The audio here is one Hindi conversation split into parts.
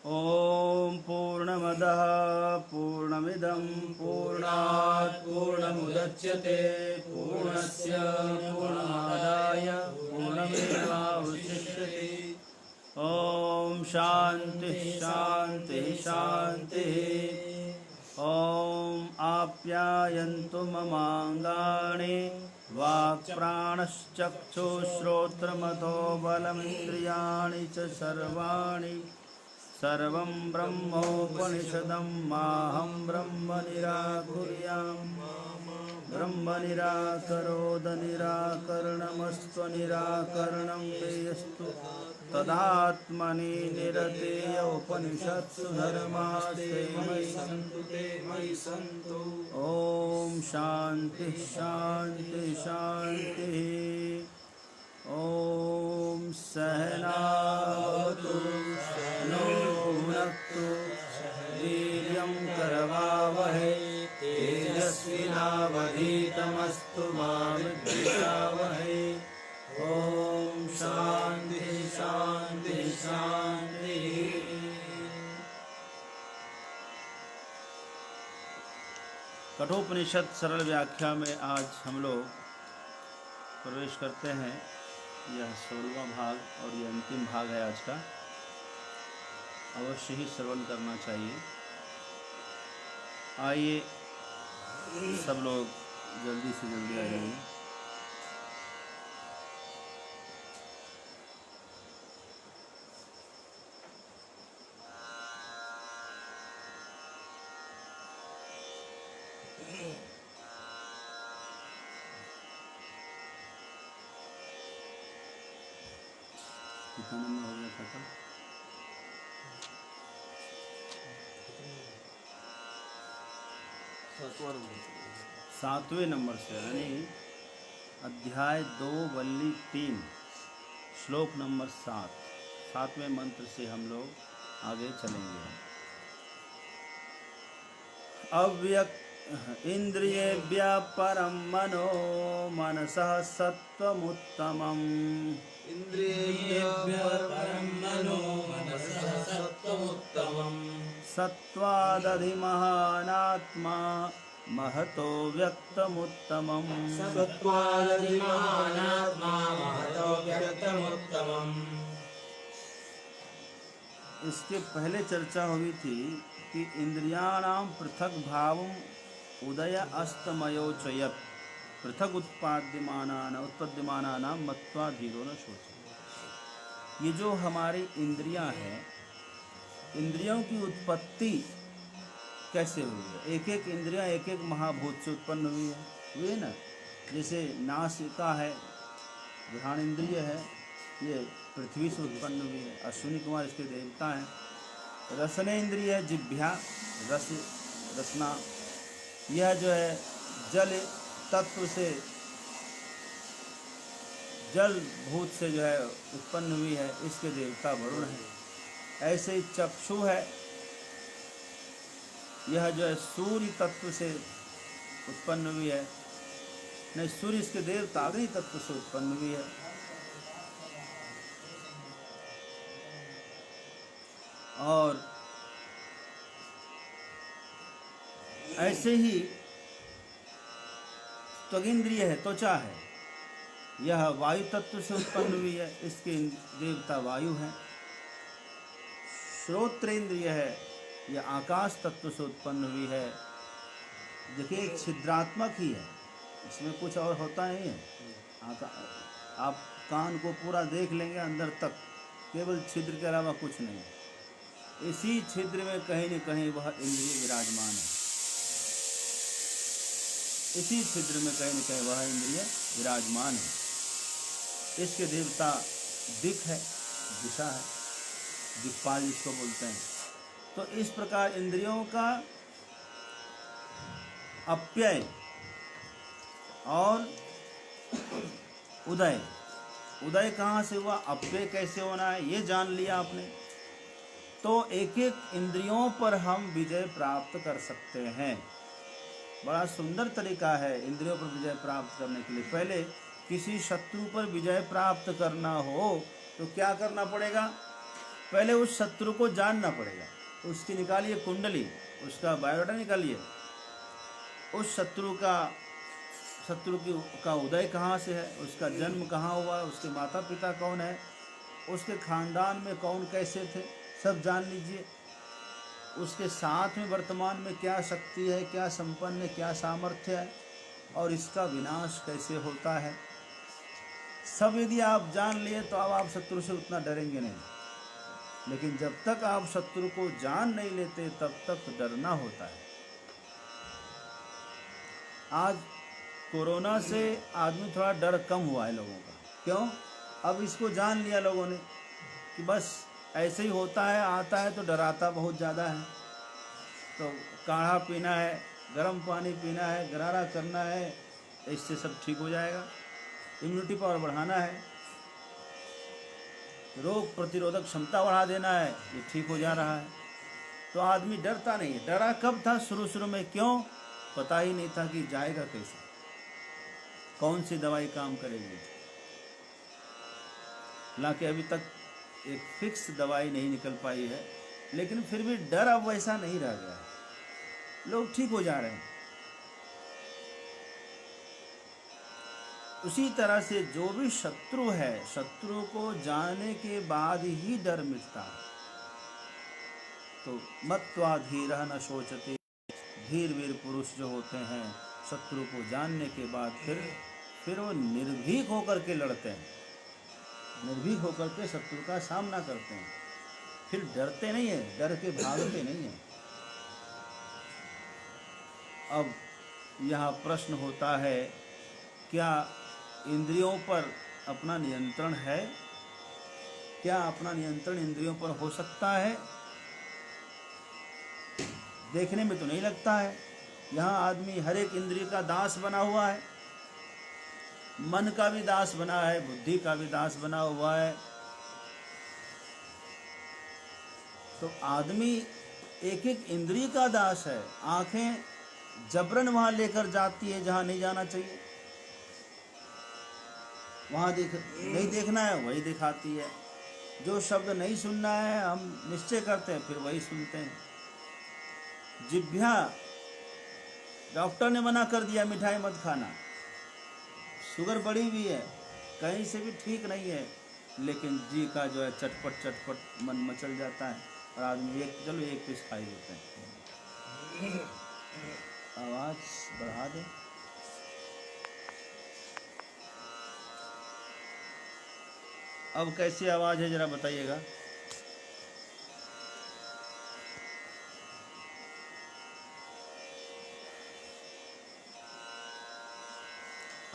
ॐ पूर्णमदः पूर्णमिदं पूर्णात् पूर्णमुदच्यते पूर्णस्य पूर्णमादाय पूर्णमेवावशिष्यते। ॐ शान्ति शान्ति शान्तिः। ॐ आप्यायन्तु ममाङ्गानि वाक्प्राणश्चक्षुश्रोत्रमतो बलमिन्द्रियाणि च सर्वाणि सर्वं ब्रह्मोपनिषदं माहं ब्रह्म निराकुर्याम्। ब्रह्म निराकरोद निराकरणमस्त्वनिराकरणं मेऽस्तु तदात्मनि निरतेय उपनिषत्सु धर्मास्ते मयि सन्तु। ॐ शान्ति शान्ति शान्तिः। ॐ सहनावतु सहनौ भुनक्तु वीर्यं करवावहै तेजस्विनावधीतमस्तु मा विद्विषावहै। ॐ शान्ति शान्ति शान्तिः। कठोपनिषद सरल व्याख्या में आज हम लोग प्रवेश करते हैं। यह 16वां भाग और यह अंतिम भाग है आज का। अवश्य ही श्रवण करना चाहिए। आइए सब लोग जल्दी से जल्दी आ जाइए। कितना नंबर हो गया था कल? 7वें नंबर से, यानी अध्याय 2 वल्ली 3 श्लोक नंबर 7वें मंत्र से हम लोग आगे चलेंगे। अव्यक्त इंद्रियेभ्यः परं मनो मनसः सत्त्वमुत्तमम्। इंद्रियेभ्यः परं मनो मनसः सत्त्वमुत्तमम्। सत्त्वादधिमहानात्मा महतो व्यक्तमुत्तमम्। सत्त्वादधिमहानात्मा महतो व्यक्तमुत्तमम्। इसके पहले चर्चा हुई थी कि इंद्रियाणां पृथक भावं उदय अस्तमयोचयत् पृथक उत्पद्यमानानां मत्वाधीरो न शोचति। ये जो हमारी इंद्रियां हैं, इंद्रियों की उत्पत्ति कैसे हुई है? एक एक इंद्रियां एक एक महाभूत से उत्पन्न हुई है ना। जैसे नासिका है, घ्राण इंद्रिय है, ये पृथ्वी से उत्पन्न हुई है। अश्विनी कुमार इसके देवता हैं। रसनेन्द्रिय है, जिह्वा रसना, यह जो है जल तत्व से, जल भूत से जो है उत्पन्न हुई है, इसके देवता वरुण है। ऐसे ही चक्षु है, यह जो है सूर्य तत्व से उत्पन्न हुई है। नहीं, सूर्य इसके देवता अग्नि तत्व से उत्पन्न हुई है। और ऐसे ही त्वगिंद्रिय है, त्वचा है, यह वायु तत्व से उत्पन्न हुई है, इसके देवता वायु हैं। श्रोत्रेंद्रिय है, यह आकाश तत्व से उत्पन्न हुई है। देखिए छिद्रात्मक ही है, इसमें कुछ और होता नहीं है। आप कान को पूरा देख लेंगे अंदर तक, केवल छिद्र के अलावा कुछ नहीं। इसी छिद्र में कहीं न कहीं वह इंद्रिय विराजमान है। इसी छिद्र में कहीं न कहीं वह इंद्रिय विराजमान है। इसके देवता दिक् है, दिशा है, दिक्पाल जिसको बोलते हैं। तो इस प्रकार इंद्रियों का अप्यय और उदय, उदय कहाँ से हुआ, अप्यय कैसे होना है, ये जान लिया आपने। तो एक एक इंद्रियों पर हम विजय प्राप्त कर सकते हैं। बड़ा सुंदर तरीका है इंद्रियों पर विजय प्राप्त करने के लिए। पहले किसी शत्रु पर विजय प्राप्त करना हो तो क्या करना पड़ेगा? पहले उस शत्रु को जानना पड़ेगा। उसकी निकालिए कुंडली, उसका बायोडाटा निकालिए, उस शत्रु का उदय कहाँ से है, उसका जन्म कहाँ हुआ, उसके माता पिता कौन है, उसके खानदान में कौन कैसे थे, सब जान लीजिए। उसके साथ में वर्तमान में क्या शक्ति है, क्या संपन्न है, क्या सामर्थ्य है, और इसका विनाश कैसे होता है, सब यदि आप जान लिए तो अब आप शत्रु से उतना डरेंगे नहीं। लेकिन जब तक आप शत्रु को जान नहीं लेते तब तक डरना होता है। आज कोरोना से आदमी थोड़ा डर कम हुआ है लोगों का। क्यों? अब इसको जान लिया लोगों ने कि बस ऐसे ही होता है, आता है तो डराता बहुत ज़्यादा है। तो काढ़ा पीना है, गर्म पानी पीना है, गरारा करना है, इससे सब ठीक हो जाएगा। इम्यूनिटी पावर बढ़ाना है, रोग प्रतिरोधक क्षमता बढ़ा देना है, ये ठीक हो जा रहा है। तो आदमी डरता नहीं है। डरा कब था? शुरू में। क्यों? पता ही नहीं था कि जाएगा कैसे, कौन सी दवाई काम करेगी। हालांकि अभी तक एक फिक्स दवाई नहीं निकल पाई है, लेकिन फिर भी डर अब वैसा नहीं रह गया है, लोग ठीक हो जा रहे हैं। उसी तरह से जो भी शत्रु है, शत्रु को जानने के बाद ही डर मिटता है। तो मत्वा धीरः न शोचते, धीर वीर पुरुष जो होते हैं शत्रु को जानने के बाद फिर वो निर्भीक होकर के लड़ते हैं, निर्भीक होकर के शत्रु का सामना करते हैं, फिर डरते नहीं है, डर के भागते नहीं है। अब यह प्रश्न होता है, क्या इंद्रियों पर अपना नियंत्रण है? क्या अपना नियंत्रण इंद्रियों पर हो सकता है? देखने में तो नहीं लगता है। यहाँ आदमी हर एक इंद्रिय का दास बना हुआ है, मन का भी दास बना है, बुद्धि का भी दास बना हुआ है। तो आदमी एक एक इंद्रिय का दास है। आंखें जबरन वहां लेकर जाती है जहां नहीं जाना चाहिए, वहां नहीं देखना है वही दिखाती है। जो शब्द नहीं सुनना है हम निश्चय करते हैं, फिर वही सुनते हैं। जिह्वा, डॉक्टर ने मना कर दिया मिठाई मत खाना, शुगर बढ़ी हुई है, कहीं से भी ठीक नहीं है, लेकिन जी का जो है चटपट चटपट मन मचल जाता है और आदमी चलो एक पीस खा ही लेते हैं। आवाज़ बढ़ा दें। अब कैसी आवाज़ है जरा बताइएगा।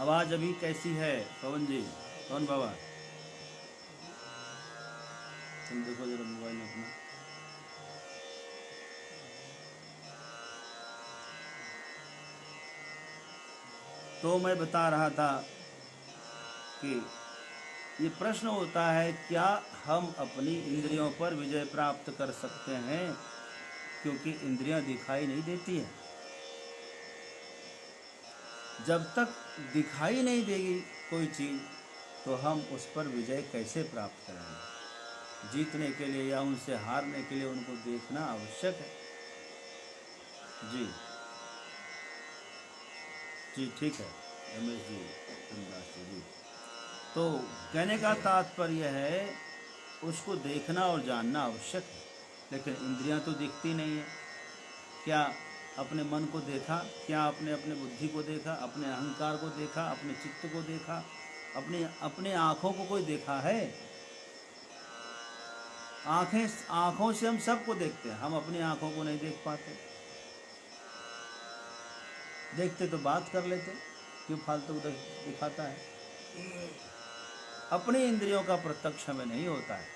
आवाज़ अभी कैसी है पवन जी, पवन बाबा? तुम देखो जरा मोबाइल में अपना। तो मैं बता रहा था कि ये प्रश्न होता है, क्या हम अपनी इंद्रियों पर विजय प्राप्त कर सकते हैं? क्योंकि इंद्रियां दिखाई नहीं देती है। जब तक दिखाई नहीं देगी कोई चीज़ तो हम उस पर विजय कैसे प्राप्त करेंगे? जीतने के लिए या उनसे हारने के लिए उनको देखना आवश्यक है। जी जी, ठीक है रमेश जी, रमदास जी। तो कहने का तात्पर्य है उसको देखना और जानना आवश्यक है, लेकिन इंद्रियां तो दिखती नहीं है। क्या अपने मन को देखा? क्या आपने अपने बुद्धि को देखा? अपने अहंकार को देखा? अपने चित्त को देखा? अपने आँखों को कोई देखा है? आँखों से हम सबको देखते हैं, हम अपनी आँखों को नहीं देख पाते। देखते तो बात कर लेते, क्यों फालतू दिखाता है? अपनी इंद्रियों का प्रत्यक्ष हमें नहीं होता है।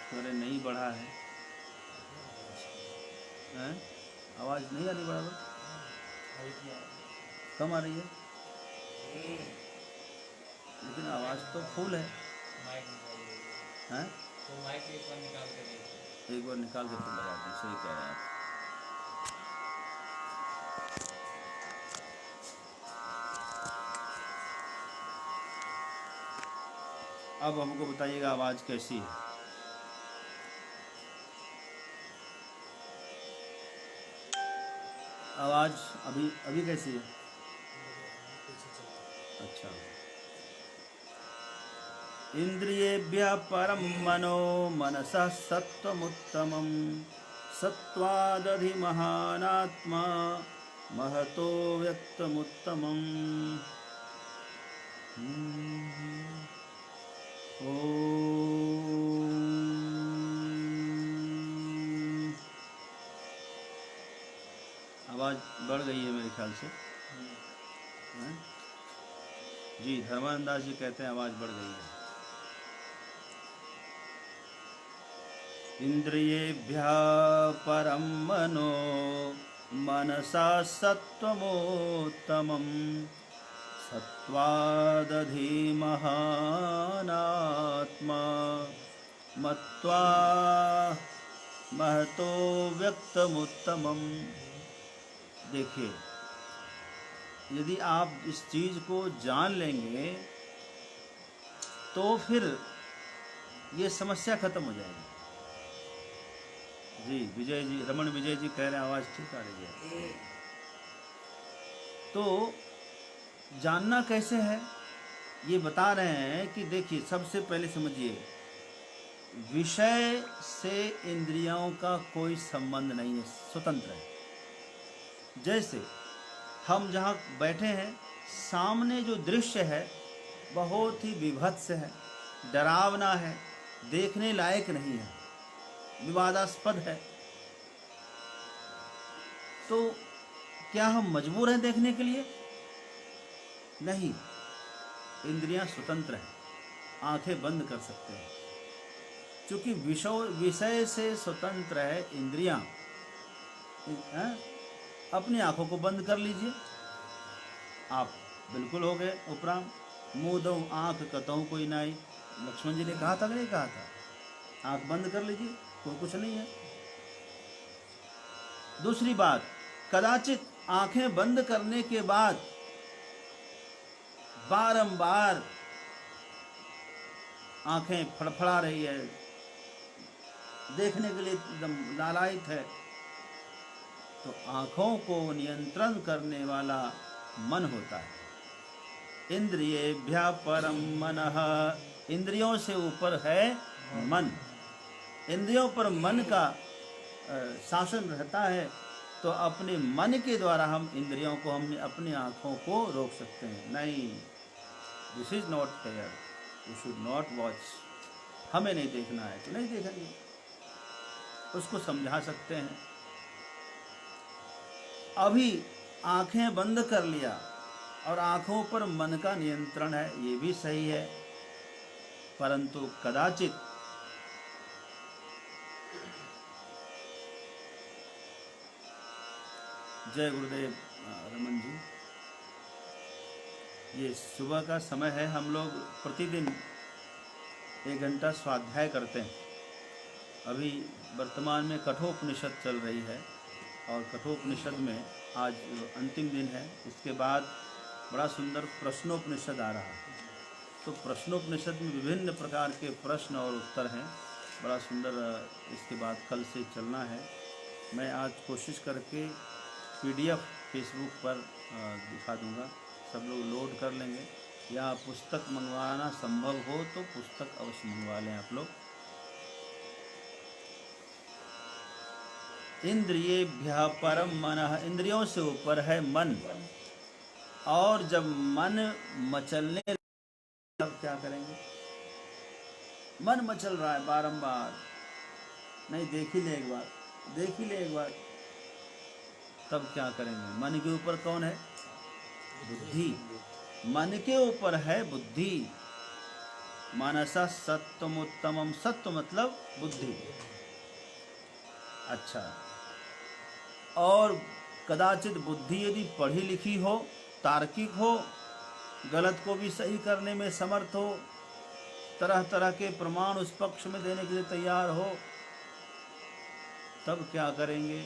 थोड़े नहीं बढ़ा है, हैं? आवाज़ नहीं आ रही बराबर, कम आ रही है, लेकिन आवाज़ तो फुल है। हैं? तो माइक एक बार निकाल के देखो। एक बार निकाल के फिर लगाते हैं। सही कह रहे हैं आप। अब हमको बताइएगा आवाज़ कैसी है। आवाज़ अभी अभी कैसी है? अच्छा। इंद्रियेभ्यः परं मनो मनसः सत्त्वमुत्तमं सत्त्वादधिमहानात्मा महतो व्यक्तमुत्तमम्। ओम। आवाज़ बढ़ गई है मेरे ख्याल से। हैं? जी, धर्मानंदास जी कहते हैं आवाज़ बढ़ गई है। इंद्रियेभ्यः परं मनो मनसा सत्त्वमोत्तमं सत्त्वादधिमहानात्मा मत्वा महतो व्यक्तमुत्तमम्। देखिए, यदि आप इस चीज़ को जान लेंगे तो फिर ये समस्या खत्म हो जाएगी। जी विजय जी, रमन विजय जी कह रहे हैं आवाज़ ठीक आ रही है। तो जानना कैसे है ये बता रहे हैं कि देखिए, सबसे पहले समझिए, विषय से इंद्रियों का कोई संबंध नहीं है, स्वतंत्र है। जैसे हम जहाँ बैठे हैं, सामने जो दृश्य है बहुत ही विभत्स है, डरावना है, देखने लायक नहीं है, विवादास्पद है। तो क्या हम मजबूर हैं देखने के लिए? नहीं, इंद्रियां स्वतंत्र हैं, आंखें बंद कर सकते हैं। क्योंकि विषय से स्वतंत्र है इंद्रियां। अपनी आंखों को बंद कर लीजिए, आप बिल्कुल हो गए उपराम। मुँह दो आँख कतहु कोई नाई, लक्ष्मण जी ने कहा था कि नहीं कहा था? आंख बंद कर लीजिए, कोई कुछ नहीं है। दूसरी बात, कदाचित आंखें बंद करने के बाद बारंबार आंखें फड़फड़ा रही है, देखने के लिए एकदम लालायित है, तो आंखों को नियंत्रण करने वाला मन होता है। इंद्रियेभ्यः परं मनः, इंद्रियों से ऊपर है मन। इंद्रियों पर मन का शासन रहता है, तो अपने मन के द्वारा हम इंद्रियों को, हम अपनी आँखों को रोक सकते हैं। नहीं, this is not fair, you should not watch. हमें नहीं देखना है तो नहीं देखेंगे, उसको समझा सकते हैं। अभी आंखें बंद कर लिया और आंखों पर मन का नियंत्रण है, ये भी सही है, परंतु कदाचित जय गुरुदेव रमन जी, ये सुबह का समय है, हम लोग प्रतिदिन 1 घंटा स्वाध्याय करते हैं। अभी वर्तमान में कठोपनिषद चल रही है और कठोपनिषद में आज अंतिम दिन है। इसके बाद बड़ा सुंदर प्रश्नोपनिषद आ रहा है। तो प्रश्नोपनिषद में विभिन्न प्रकार के प्रश्न और उत्तर हैं, बड़ा सुंदर। इसके बाद कल से चलना है। मैं आज कोशिश करके PDF फेसबुक पर दिखा दूंगा, सब लोग लोड कर लेंगे, या पुस्तक मंगवाना संभव हो तो पुस्तक अवश्य मंगवा लें आप लोग। इंद्रियेभ्यः परं मनः, इंद्रियों से ऊपर है मन। और जब मन मचलने तब क्या करेंगे? मन मचल रहा है बारंबार, नहीं देख ही ले एक बार, देख ही ले एक बार, तब क्या करेंगे? मन के ऊपर कौन है? बुद्धि। मन के ऊपर है बुद्धि। मनसा सत्वमुत्तमम, सत्व मतलब बुद्धि। अच्छा, और कदाचित बुद्धि यदि पढ़ी लिखी हो, तार्किक हो, गलत को भी सही करने में समर्थ हो, तरह तरह के प्रमाण उस पक्ष में देने के लिए तैयार हो, तब क्या करेंगे?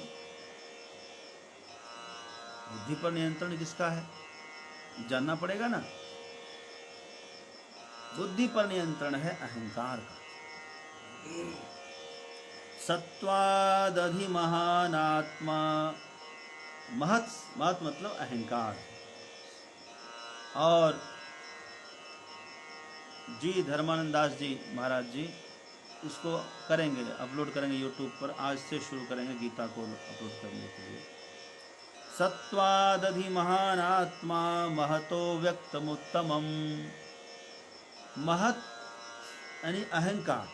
बुद्धि पर नियंत्रण किसका है? जानना पड़ेगा ना। बुद्धि पर नियंत्रण है अहंकार का। सत्वादधि महानात्मा, महत महत मतलब अहंकार। और जी धर्मानंद दास जी महाराज जी इसको करेंगे, अपलोड करेंगे यूट्यूब पर, आज से शुरू करेंगे गीता को अपलोड करने के लिए। सत्वादधि महानात्मा महतो व्यक्तमुत्तमम्। महत यानी अहंकार,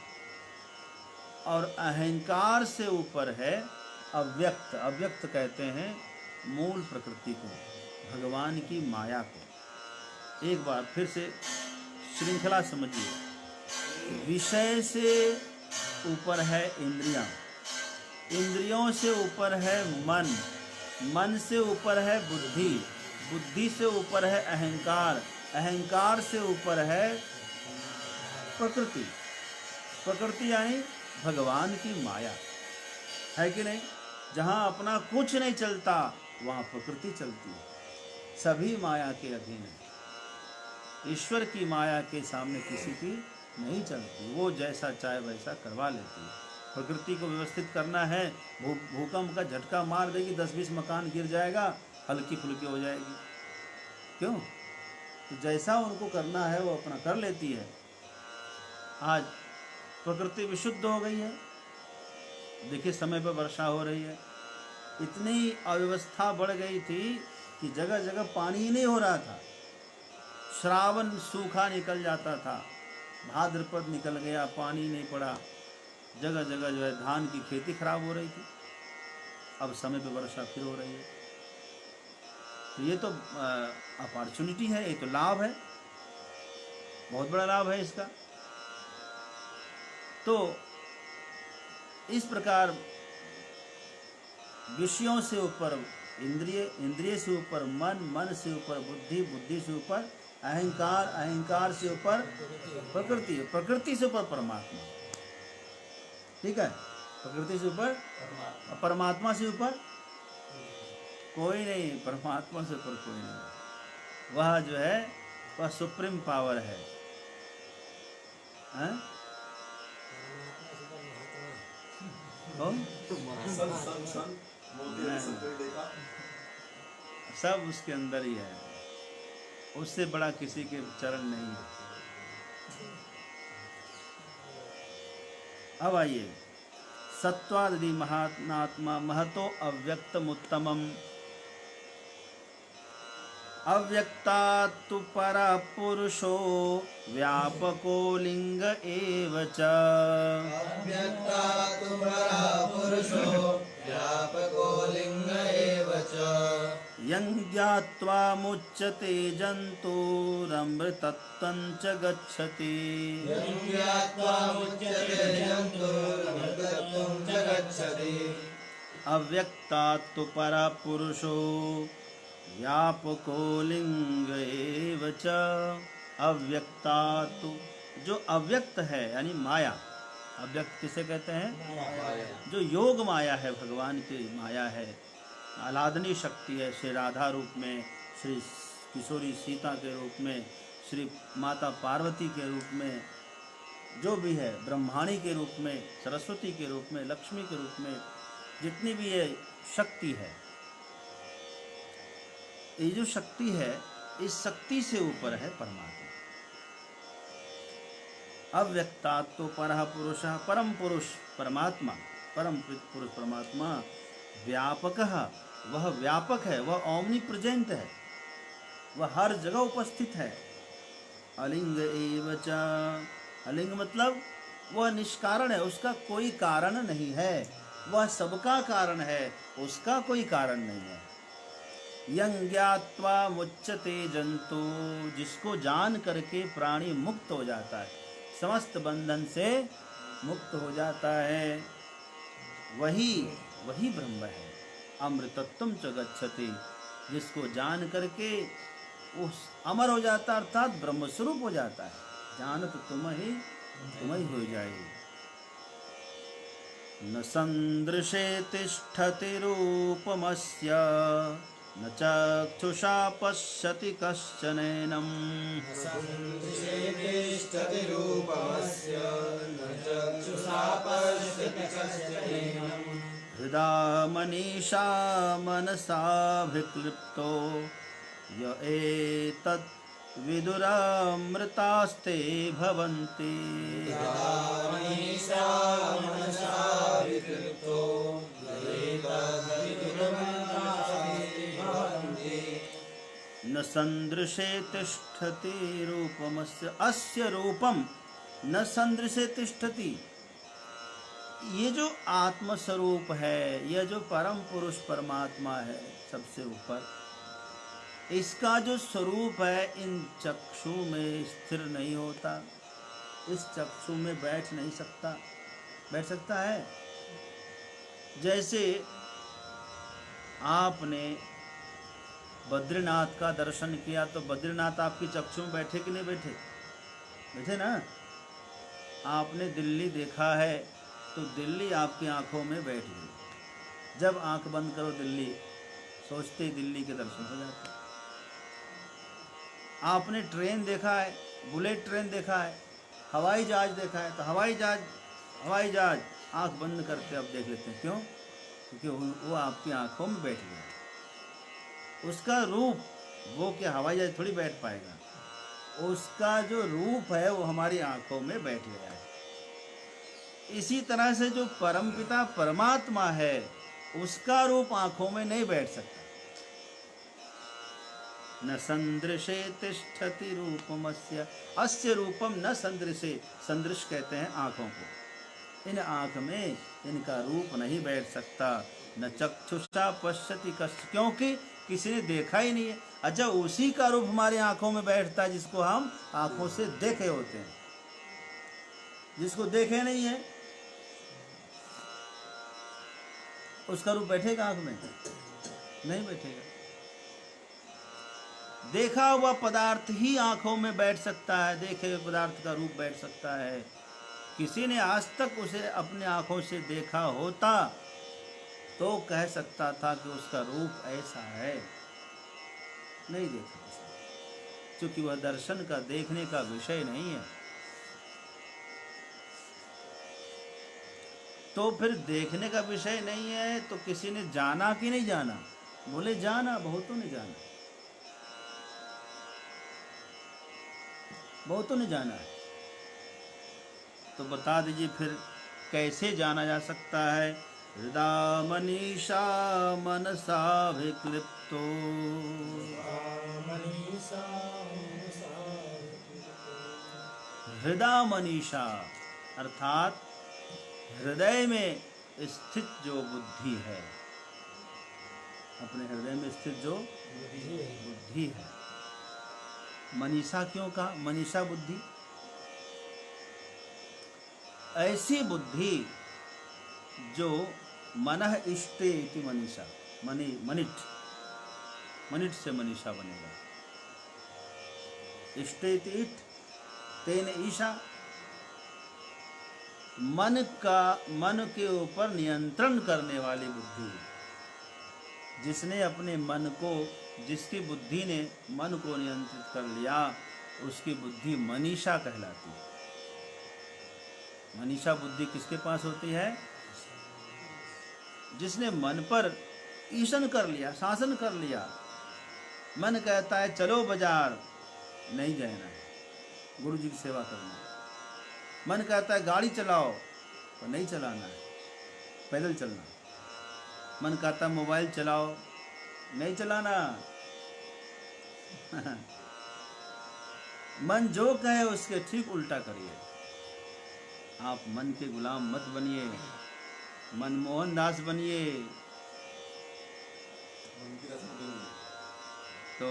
और अहंकार से ऊपर है अव्यक्त। अव्यक्त कहते हैं मूल प्रकृति को, भगवान की माया को। एक बार फिर से श्रृंखला समझिए। विषय से ऊपर है इंद्रियां, इंद्रियों से ऊपर है मन, मन से ऊपर है बुद्धि, बुद्धि से ऊपर है अहंकार, अहंकार से ऊपर है प्रकृति। प्रकृति यानी भगवान की माया, है कि नहीं? जहाँ अपना कुछ नहीं चलता वहाँ प्रकृति चलती है। सभी माया के अधीन है। ईश्वर की माया के सामने किसी की नहीं चलती, वो जैसा चाहे वैसा करवा लेती है। प्रकृति को व्यवस्थित करना है, भूकंप का झटका मार देगी, 10-20 मकान गिर जाएगा, हल्की फुल्की हो जाएगी। क्यों? तो जैसा उनको करना है वो अपना कर लेती है। आज प्रकृति विशुद्ध हो गई है, देखिए समय पर वर्षा हो रही है। इतनी अव्यवस्था बढ़ गई थी कि जगह जगह पानी ही नहीं हो रहा था। श्रावण सूखा निकल जाता था, भाद्रपद निकल गया, पानी नहीं पड़ा, जगह जगह जो है धान की खेती खराब हो रही थी। अब समय पर वर्षा फिर हो रही है। तो ये तो अपॉर्चुनिटी है, ये तो लाभ है, बहुत बड़ा लाभ है इसका। तो इस प्रकार विषयों से ऊपर इंद्रिय, इंद्रिय से ऊपर मन, मन से ऊपर बुद्धि, बुद्धि से ऊपर अहंकार, अहंकार से ऊपर प्रकृति, प्रकृति से ऊपर परमात्मा। ठीक है? प्रकृति से ऊपर, परमात्मा से ऊपर कोई नहीं, परमात्मा से ऊपर कोई नहीं। वह जो है वह सुप्रीम पावर है। हैं? सब उसके अंदर ही है, उससे बड़ा किसी के चरण नहीं है। अब आइए, सत्वादि महात्मा महतो अव्यक्तमुत्तमम्। अव्यक्तात्तु परः पुरुषो व्यापको लिंग एव च। अव्यक्तात्तु परः पुरुषो व्यापको लिंग एव च। यं ज्ञात्वा मुच्यते जन्तुरमृतत्वं च गच्छति। यं ज्ञात्वा मुच्यते जन्तुरमृतत्वं च गच्छति। अव्यक्तात्तु परः पुरुषो व्यापको लिंग एव च। अव्यक्तात्तु, जो अव्यक्त है यानी माया। अव्यक्त किसे कहते हैं? जो योग माया है, भगवान की माया है, आह्लादनी शक्ति है। श्री राधा रूप में, श्री किशोरी सीता के रूप में, श्री माता पार्वती के रूप में, जो भी है, ब्रह्माणी के रूप में, सरस्वती के रूप में, लक्ष्मी के रूप में, जितनी भी ये शक्ति है, ये जो शक्ति है, इस शक्ति से ऊपर है परमात्मा। अव्यक्तात्तो परः पुरुषः, परम पुरुष परमात्मा, परम पुरुष परमात्मा व्यापकः, वह व्यापक है, वह ओमनी प्रेजेंट है, वह हर जगह उपस्थित है। अलिंग एव च, अलिंग मतलब वह निष्कारण है, उसका कोई कारण नहीं है, वह सबका कारण है, उसका कोई कारण नहीं है। यं ज्ञात्वा मुच्यते जंतु, जिसको जान करके प्राणी मुक्त हो जाता है, समस्त बंधन से मुक्त हो जाता है, वही ब्रह्म है। अमृतत्वं च गच्छति, जिसको जान करके उस अमर हो जाता, अर्थात ब्रह्म स्वरूप हो जाता है। जानत तुम ही हो जाए। न संदृशे तिष्ठति रूपमस्य न चक्षुषा पश्यति कश्चनैनम् सन्दृशे तिष्ठति रूपमस्य न चक्षुषा पश्यति कश्चनैनम् हृदा मनीषा मनसा विक्लिप्तो य एतत् विदुरामृतास्ते भवन्ति। मनीषा मनसा विक्लिप्तो न सन्दृशे तिष्ठति रूपमस्य अस्य रूपम न सन्दृशे तिष्ठति। ये जो आत्म स्वरूप है, यह जो परम पुरुष परमात्मा है सबसे ऊपर, इसका जो स्वरूप है इन चक्षु में स्थिर नहीं होता, इस चक्षु में बैठ नहीं सकता। बैठ सकता है? जैसे आपने बद्रीनाथ का दर्शन किया तो बद्रीनाथ आपकी चक्षु में बैठे कि नहीं बैठे? बैठे ना। आपने दिल्ली देखा है तो दिल्ली आपकी आंखों में बैठ गई। जब आंख बंद करो दिल्ली, सोचते ही दिल्ली के दर्शन हो जाते। आपने ट्रेन देखा है, बुलेट ट्रेन देखा है, हवाई जहाज देखा है, तो हवाई जहाज आंख बंद करके अब देख लेते हैं। क्यों? क्योंकि वो आपकी आंखों में बैठ गया। उसका रूप, वो क्या हवाई जहाज थोड़ी बैठ पाएगा, उसका जो रूप है वो हमारी आंखों में बैठ गया है। इसी तरह से जो परमपिता परमात्मा है उसका रूप आंखों में नहीं बैठ सकता। न सन्दृशे तिष्ठति रूपमस्य अस्य रूपम न सन्दृशे। सन्दृश कहते हैं आंखों को। इन आंख में इनका रूप नहीं बैठ सकता। न चक्षुषा पश्यति कश्चित्, क्योंकि किसी ने देखा ही नहीं है। अच्छा, उसी का रूप हमारी आंखों में बैठता है जिसको हम आंखों से देखे होते हैं। जिसको देखे नहीं है उसका रूप बैठेगा आंख में? नहीं बैठेगा। देखा हुआ पदार्थ ही आंखों में बैठ सकता है, देखे हुए पदार्थ का रूप बैठ सकता है। किसी ने आज तक उसे अपने आंखों से देखा होता तो कह सकता था कि उसका रूप ऐसा है। नहीं देखा ऐसा, क्योंकि वह दर्शन का, देखने का विषय नहीं है। तो फिर देखने का विषय नहीं है तो किसी ने जाना कि नहीं जाना? बोले जाना, बहुतों ने जाना, बहुतों ने जाना है। तो बता दीजिए फिर कैसे जाना जा सकता है? हृदा मनीषा मनसा विक्लिप्तो। हृदा मनीषा अर्थात हृदय में स्थित जो बुद्धि है, अपने हृदय में स्थित जो बुद्धि है। मनीषा क्यों कहा? मनीषा बुद्धि, ऐसी बुद्धि जो मनः इष्टे इति मनीषा, मनिट से मनीषा बनेगा। इष्टे इति इट, तेन ईशा, मन के ऊपर नियंत्रण करने वाली बुद्धि। जिसने अपने मन को, जिसकी बुद्धि ने मन को नियंत्रित कर लिया, उसकी बुद्धि मनीषा कहलाती है। मनीषा बुद्धि किसके पास होती है? जिसने मन पर ईशन कर लिया, शासन कर लिया। मन कहता है चलो बाजार, नहीं जाना है, गुरु जी की सेवा करना है। मन कहता है गाड़ी चलाओ, तो नहीं चलाना है, पैदल चलना। मन कहता है मोबाइल चलाओ, नहीं चलाना। मन जो कहे उसके ठीक उल्टा करिए। आप मन के गुलाम मत बनिए, मनमोहन दास बनिए। तो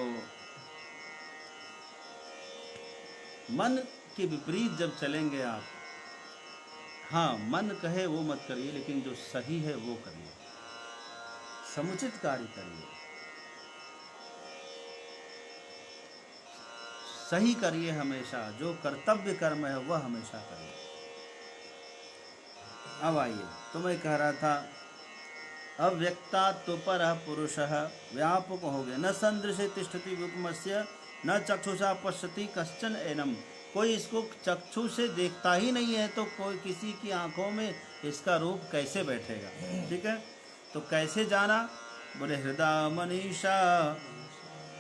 मन के विपरीत जब चलेंगे आप, हाँ मन कहे वो मत करिए, लेकिन जो सही है वो करिए, समुचित कार्य करिए, सही करिए। हमेशा जो कर्तव्य कर्म है वह हमेशा करिए। अब आइए, तो मैं कह रहा था अव्यक्तात् परः पुरुषः व्यापक हो गया। न सन्दृशे तिष्ठति विपुमस्य न चक्षुषा पश्यति कश्चन एनम। कोई इसको चक्षु से देखता ही नहीं है तो कोई किसी की आंखों में इसका रूप कैसे बैठेगा। ठीक है, तो कैसे जाना? बोले हृदय मनीषा,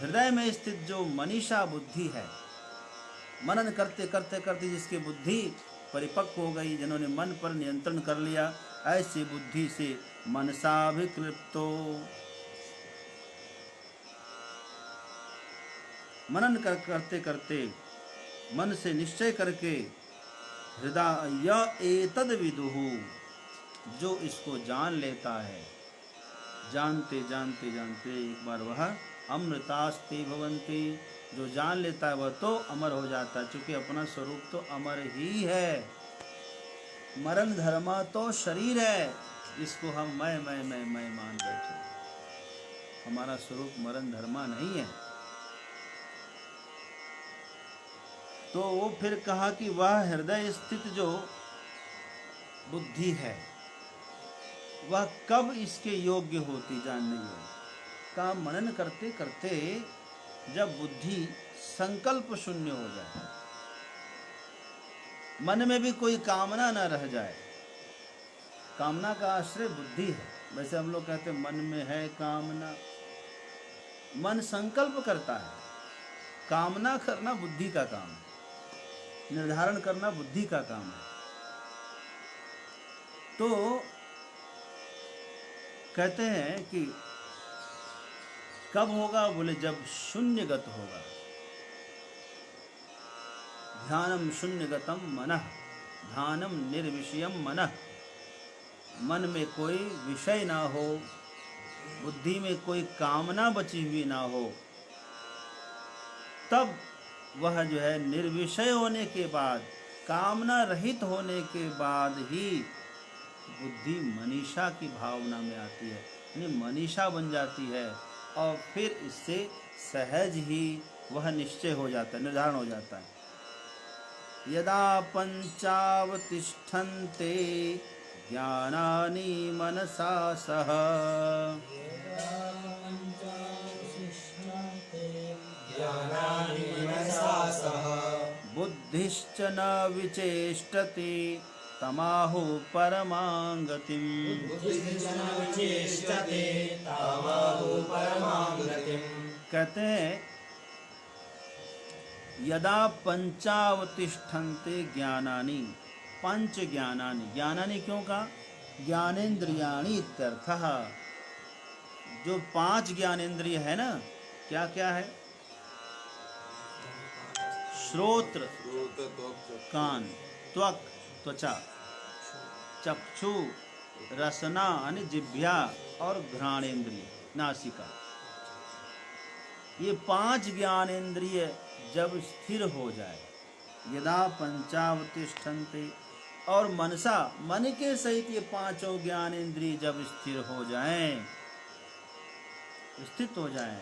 हृदय में स्थित जो मनीषा बुद्धि है, मनन करते करते करते जिसकी बुद्धि परिपक्व हो गई, जिन्होंने मन पर नियंत्रण कर लिया, ऐसी बुद्धि से मनसाभिक्लिप्तो, मनन करते करते मन से निश्चय करके हृदय एतद विदुहु, जो इसको जान लेता है, जानते जानते जानते एक बार वह अमृतास्ते भवन्ति, जो जान लेता है वह तो अमर हो जाता है, क्योंकि अपना स्वरूप तो अमर ही है। मरण धर्मा तो शरीर है, इसको हम मैं मान बैठे। हमारा स्वरूप मरण धर्मा नहीं है। तो वो फिर कहा कि वह हृदय स्थित जो बुद्धि है वह कब इसके योग्य होती जानने योग्य का मनन करते करते जब बुद्धि संकल्प शून्य हो जाए, मन में भी कोई कामना न रह जाए। कामना का आश्रय बुद्धि है। वैसे हम लोग कहते हैं मन में है कामना, मन संकल्प करता है, कामना करना बुद्धि का काम है, निर्धारण करना बुद्धि का काम है। तो कहते हैं कि कब होगा? बोले जब शून्यगत होगा। ध्यानम शून्यगतम मनः, ध्यानम निर्विषयम मनः, मन में कोई विषय ना हो, बुद्धि में कोई कामना बची हुई ना हो, तब वह जो है निर्विषय होने के बाद, कामना रहित होने के बाद ही बुद्धि मनीषा की भावना में आती है, यानी मनीषा बन जाती है। और फिर इससे सहज ही वह निश्चय हो जाता है, निर्धारण हो जाता है। यदा पंचावतिष्ठन्ते ज्ञानानि मनसा सह, बुद्धिश्च न विचेष्टति तमाहु परमां गतिम्। कहते हैं यदा पंचावतिष्ठन्ते ज्ञानानि, पंच ज्ञानानि, ज्ञानानि क्यों कहा? ज्ञानेन्द्रियाणि इत्यर्थः। जो पांच ज्ञानेन्द्रिय है ना, क्या क्या है? श्रोत्र कान, त्वक त्वचा, चक्षु रसना यानी जिह्वा और घ्राणेन्द्रिय नासिका। ये पांच ज्ञानेन्द्रिय जब स्थिर हो जाए, यदा पंचावतिष्ठन्ते, और मनसा, मन के सहित ये पांचों ज्ञानेन्द्रिय जब स्थिर हो जाएं, स्थित हो जाएं,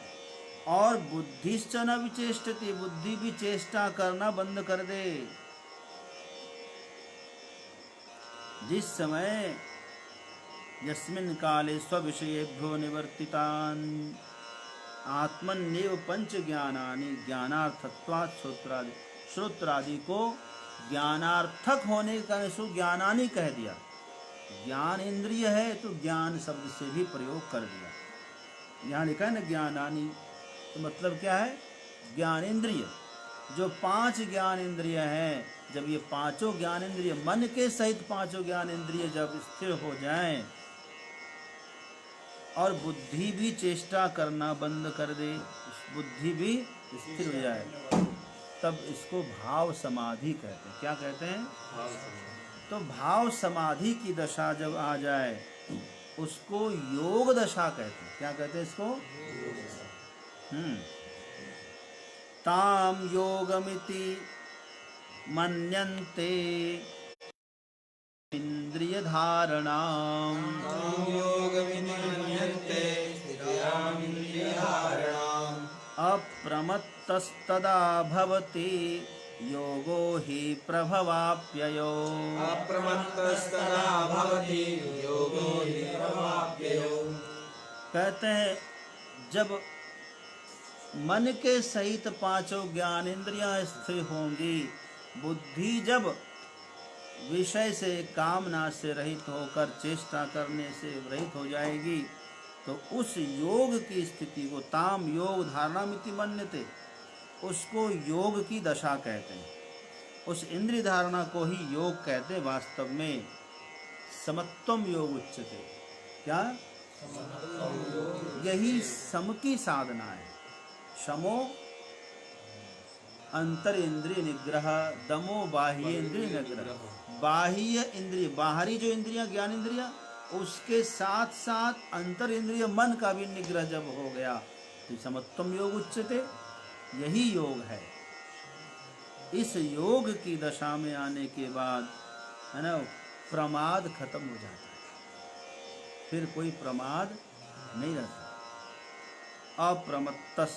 और बुद्धिश्च न विचेष्टति, बुद्धि भी चेष्टा करना बंद कर दे। जिस समय यस्मिन् काले स्वविषयेभ्यो निवर्तितान् आत्मन्येव पंच ज्ञानानि ज्ञानार्थत्वात् श्रोत्रादि, श्रोत्रादि को ज्ञानार्थक होने का सु ज्ञानानि कह दिया। ज्ञान इंद्रिय है तो ज्ञान शब्द से भी प्रयोग कर दिया। यहाँ लिखा है ना ज्ञानानि, तो मतलब क्या है? ज्ञानेन्द्रिय। जो पांच ज्ञानेन्द्रिय हैं, जब ये पांचों ज्ञानेन्द्रिय मन के सहित पांचों ज्ञानेन्द्रिय जब स्थिर हो जाएं और बुद्धि भी चेष्टा करना बंद कर दे, बुद्धि भी स्थिर हो जाए, तब इसको भाव समाधि कहते हैं। क्या कहते हैं? तो भाव समाधि की दशा जब आ जाए उसको योग दशा कहते हैं। क्या कहते हैं इसको? ताम योगमिति मन्यन्ते इंद्रिय धारणाम, अप्रमत्तस्तदा भवति योगो हि प्रभवाप्ययो। अप्रमत्तस्तदा भवति योगो हि प्रभवाप्ययो। कहते हैं जब मन के सहित पांचों ज्ञानेंद्रियां स्थिर होंगी, बुद्धि जब विषय से कामना से रहित होकर चेष्टा करने से रहित हो जाएगी, तो उस योग की स्थिति को ताम योग धारणामिति मन्यते, उसको योग की दशा कहते हैं। उस इंद्रिय धारणा को ही योग कहते हैं। वास्तव में समत्वम योग उच्चते, क्या यही सम की साधना है। शमो अंतर इंद्रिय निग्रह, दमो बाह्य इंद्रिय निग्रह। बाह्य इंद्रिय, बाहरी जो इंद्रियां ज्ञान इंद्रियां, उसके साथ साथ अंतर इंद्रिय मन का भी निग्रह जब हो गया तो समत्वम योग उच्चते, यही योग है। इस योग की दशा में आने के बाद है ना, प्रमाद खत्म हो जाता है, फिर कोई प्रमाद नहीं रहता। अप्रमत्तस,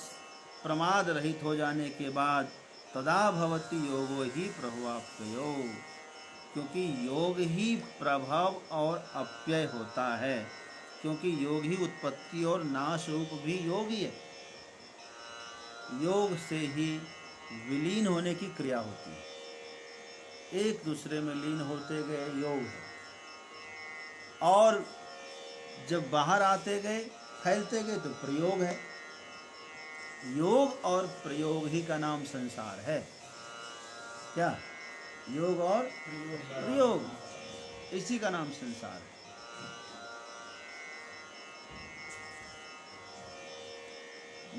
प्रमाद रहित हो जाने के बाद तदा भवति योगो ही प्रभावाप्ययो, क्योंकि योग ही प्रभाव और अप्यय होता है, क्योंकि योग ही उत्पत्ति और नाश रूप भी योग ही है। योग से ही विलीन होने की क्रिया होती है, एक दूसरे में लीन होते गए योग है, और जब बाहर आते गए फैलते गए तो प्रयोग है। योग और प्रयोग ही का नाम संसार है। क्या योग और प्रयोग, इसी का नाम संसार है।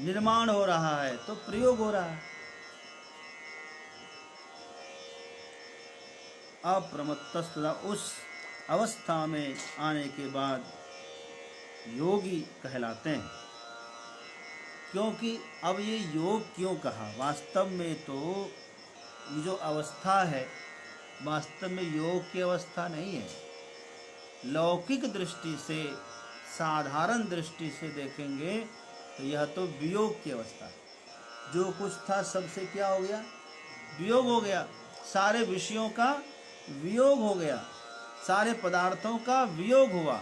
निर्माण हो रहा है तो प्रयोग हो रहा है। अप्रमत्तस्तदा, उस अवस्था में आने के बाद योगी कहलाते हैं। क्योंकि अब ये योग क्यों कहा, वास्तव में तो ये जो अवस्था है वास्तव में योग की अवस्था नहीं है। लौकिक दृष्टि से, साधारण दृष्टि से देखेंगे तो यह तो वियोग की अवस्था है। जो कुछ था सबसे क्या हो गया, वियोग हो गया। सारे विषयों का वियोग हो गया, सारे पदार्थों का वियोग हुआ।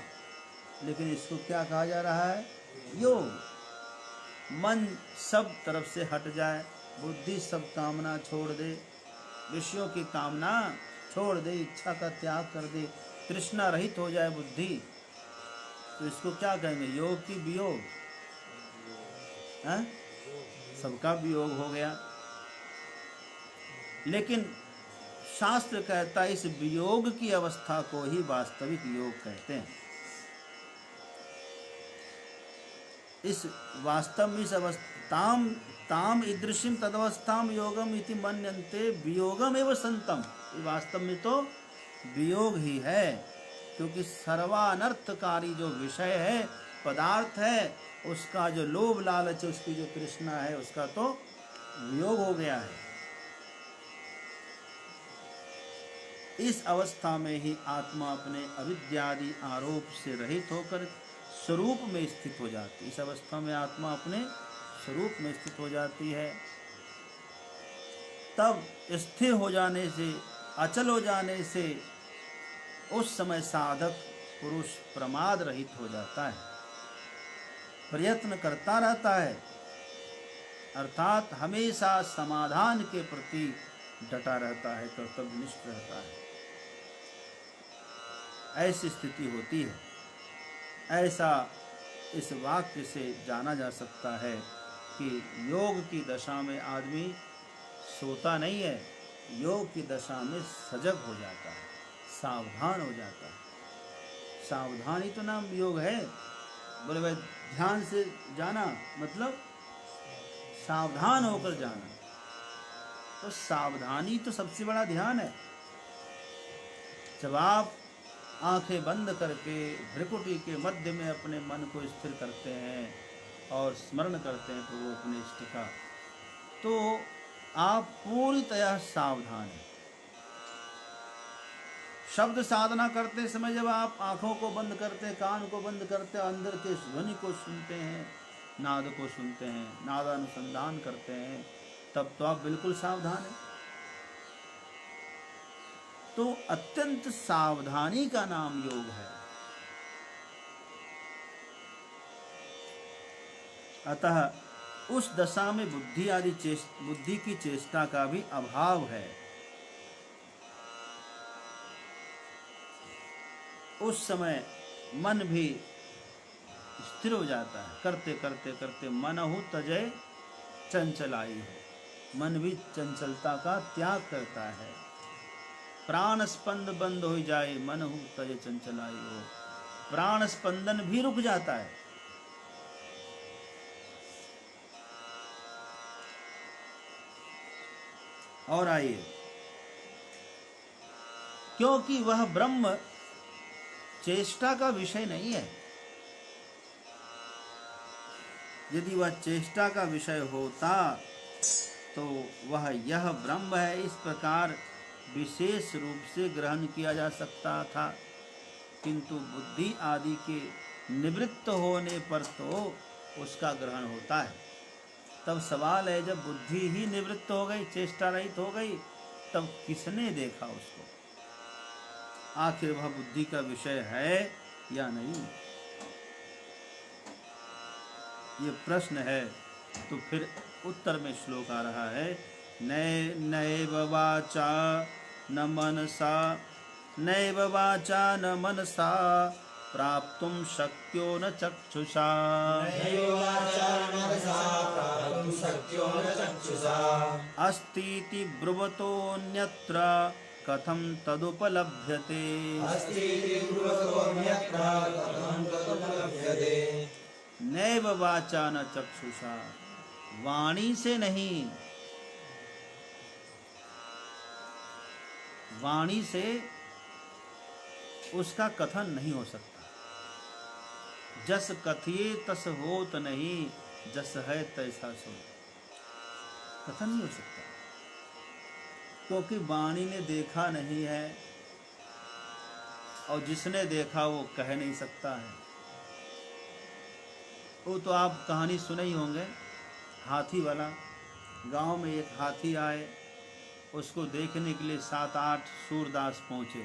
लेकिन इसको क्या कहा जा रहा है, योग। मन सब तरफ से हट जाए, बुद्धि सब कामना छोड़ दे, विषयों की कामना छोड़ दे, इच्छा का त्याग कर दे, तृष्णा रहित हो जाए बुद्धि, तो इसको क्या कहेंगे, योग की वियोग है। सबका वियोग हो गया। लेकिन शास्त्र कहता है इस वियोग की अवस्था को ही वास्तविक योग कहते हैं। इस वास्तव में इस अवस्थाम ताम ईदृशीम तदवस्थाम योगम इति मन्यन्ते वियोगम एव संतम। ये वास्तव में तो वियोग ही है, क्योंकि सर्वानर्थकारी जो विषय है, पदार्थ है, उसका जो लोभ लालच है, उसकी जो तृष्णा है, उसका तो वियोग हो गया है। इस अवस्था में ही आत्मा अपने अविद्यादि आरोप से रहित होकर स्वरूप में स्थित हो जाती है। इस अवस्था में आत्मा अपने स्वरूप में स्थित हो जाती है। तब स्थिर हो जाने से, अचल हो जाने से उस समय साधक पुरुष प्रमाद रहित हो जाता है, प्रयत्न करता रहता है, अर्थात हमेशा समाधान के प्रति डटा रहता है, कर्तव्यनिष्ठ रहता है। ऐसी स्थिति होती है। ऐसा इस वाक्य से जाना जा सकता है कि योग की दशा में आदमी सोता नहीं है, योग की दशा में सजग हो जाता है, सावधान हो जाता है। सावधानी तो नाम योग है। बोले भाई ध्यान से जाना मतलब सावधान होकर जाना, तो सावधानी तो सबसे बड़ा ध्यान है। जब आप आंखें बंद करके भ्रिकुटी के मध्य में अपने मन को स्थिर करते हैं और स्मरण करते हैं प्रभु अपने इष्ट का, तो आप पूरी तरह सावधान हैं। शब्द साधना करते समय जब आप आंखों को बंद करते, कान को बंद करते, अंदर के ध्वनि को सुनते हैं, नाद को सुनते हैं, नादानुसंधान करते हैं, तब तो आप बिल्कुल सावधान हैं। तो अत्यंत सावधानी का नाम योग है। अतः उस दशा में बुद्धि की चेष्टा का भी अभाव है। उस समय मन भी स्थिर हो जाता है। करते करते करते मनहु तजय चंचलाई हो, मन भी चंचलता का त्याग करता है। प्राण स्पंद बंद हो जाए मनहु तजय चंचलाई हो, प्राण स्पंदन भी रुक जाता है। और आइए, क्योंकि वह ब्रह्म चेष्टा का विषय नहीं है। यदि वह चेष्टा का विषय होता तो वह यह ब्रह्म है इस प्रकार विशेष रूप से ग्रहण किया जा सकता था, किंतु बुद्धि आदि के निवृत्त होने पर तो उसका ग्रहण होता है। तब सवाल है, जब बुद्धि ही निवृत्त हो गई, चेष्टा रहित हो गई, तब किसने देखा उसको? आखिर वह बुद्धि का विषय है या नहीं, ये प्रश्न है। तो फिर उत्तर में श्लोक आ रहा है, नैव वाचा न मनसा, नैव वाचा न मनसा प्राप्तुं शक्यो न चक्षुषा, नैव वाचा मनसा प्राप्तुं शक्यो न चक्षुषा, अस्तीति ब्रुवतोऽन्यत्र कथं तदुपलभ्यते, अस्तीति ब्रुवतोऽन्यत्र कथं तदुपलभ्यते। नैव वाचा न चक्षुषा, वाणी से नहीं, वाणी से उसका कथन नहीं हो सकता। जस कथिए तस होत नहीं, जस है तैसा सो, कथन नहीं हो सकता, क्योंकि वाणी ने देखा नहीं है और जिसने देखा वो कह नहीं सकता है। वो तो आप कहानी सुने ही होंगे, हाथी वाला। गांव में एक हाथी आए, उसको देखने के लिए 7-8 सूरदास पहुँचे,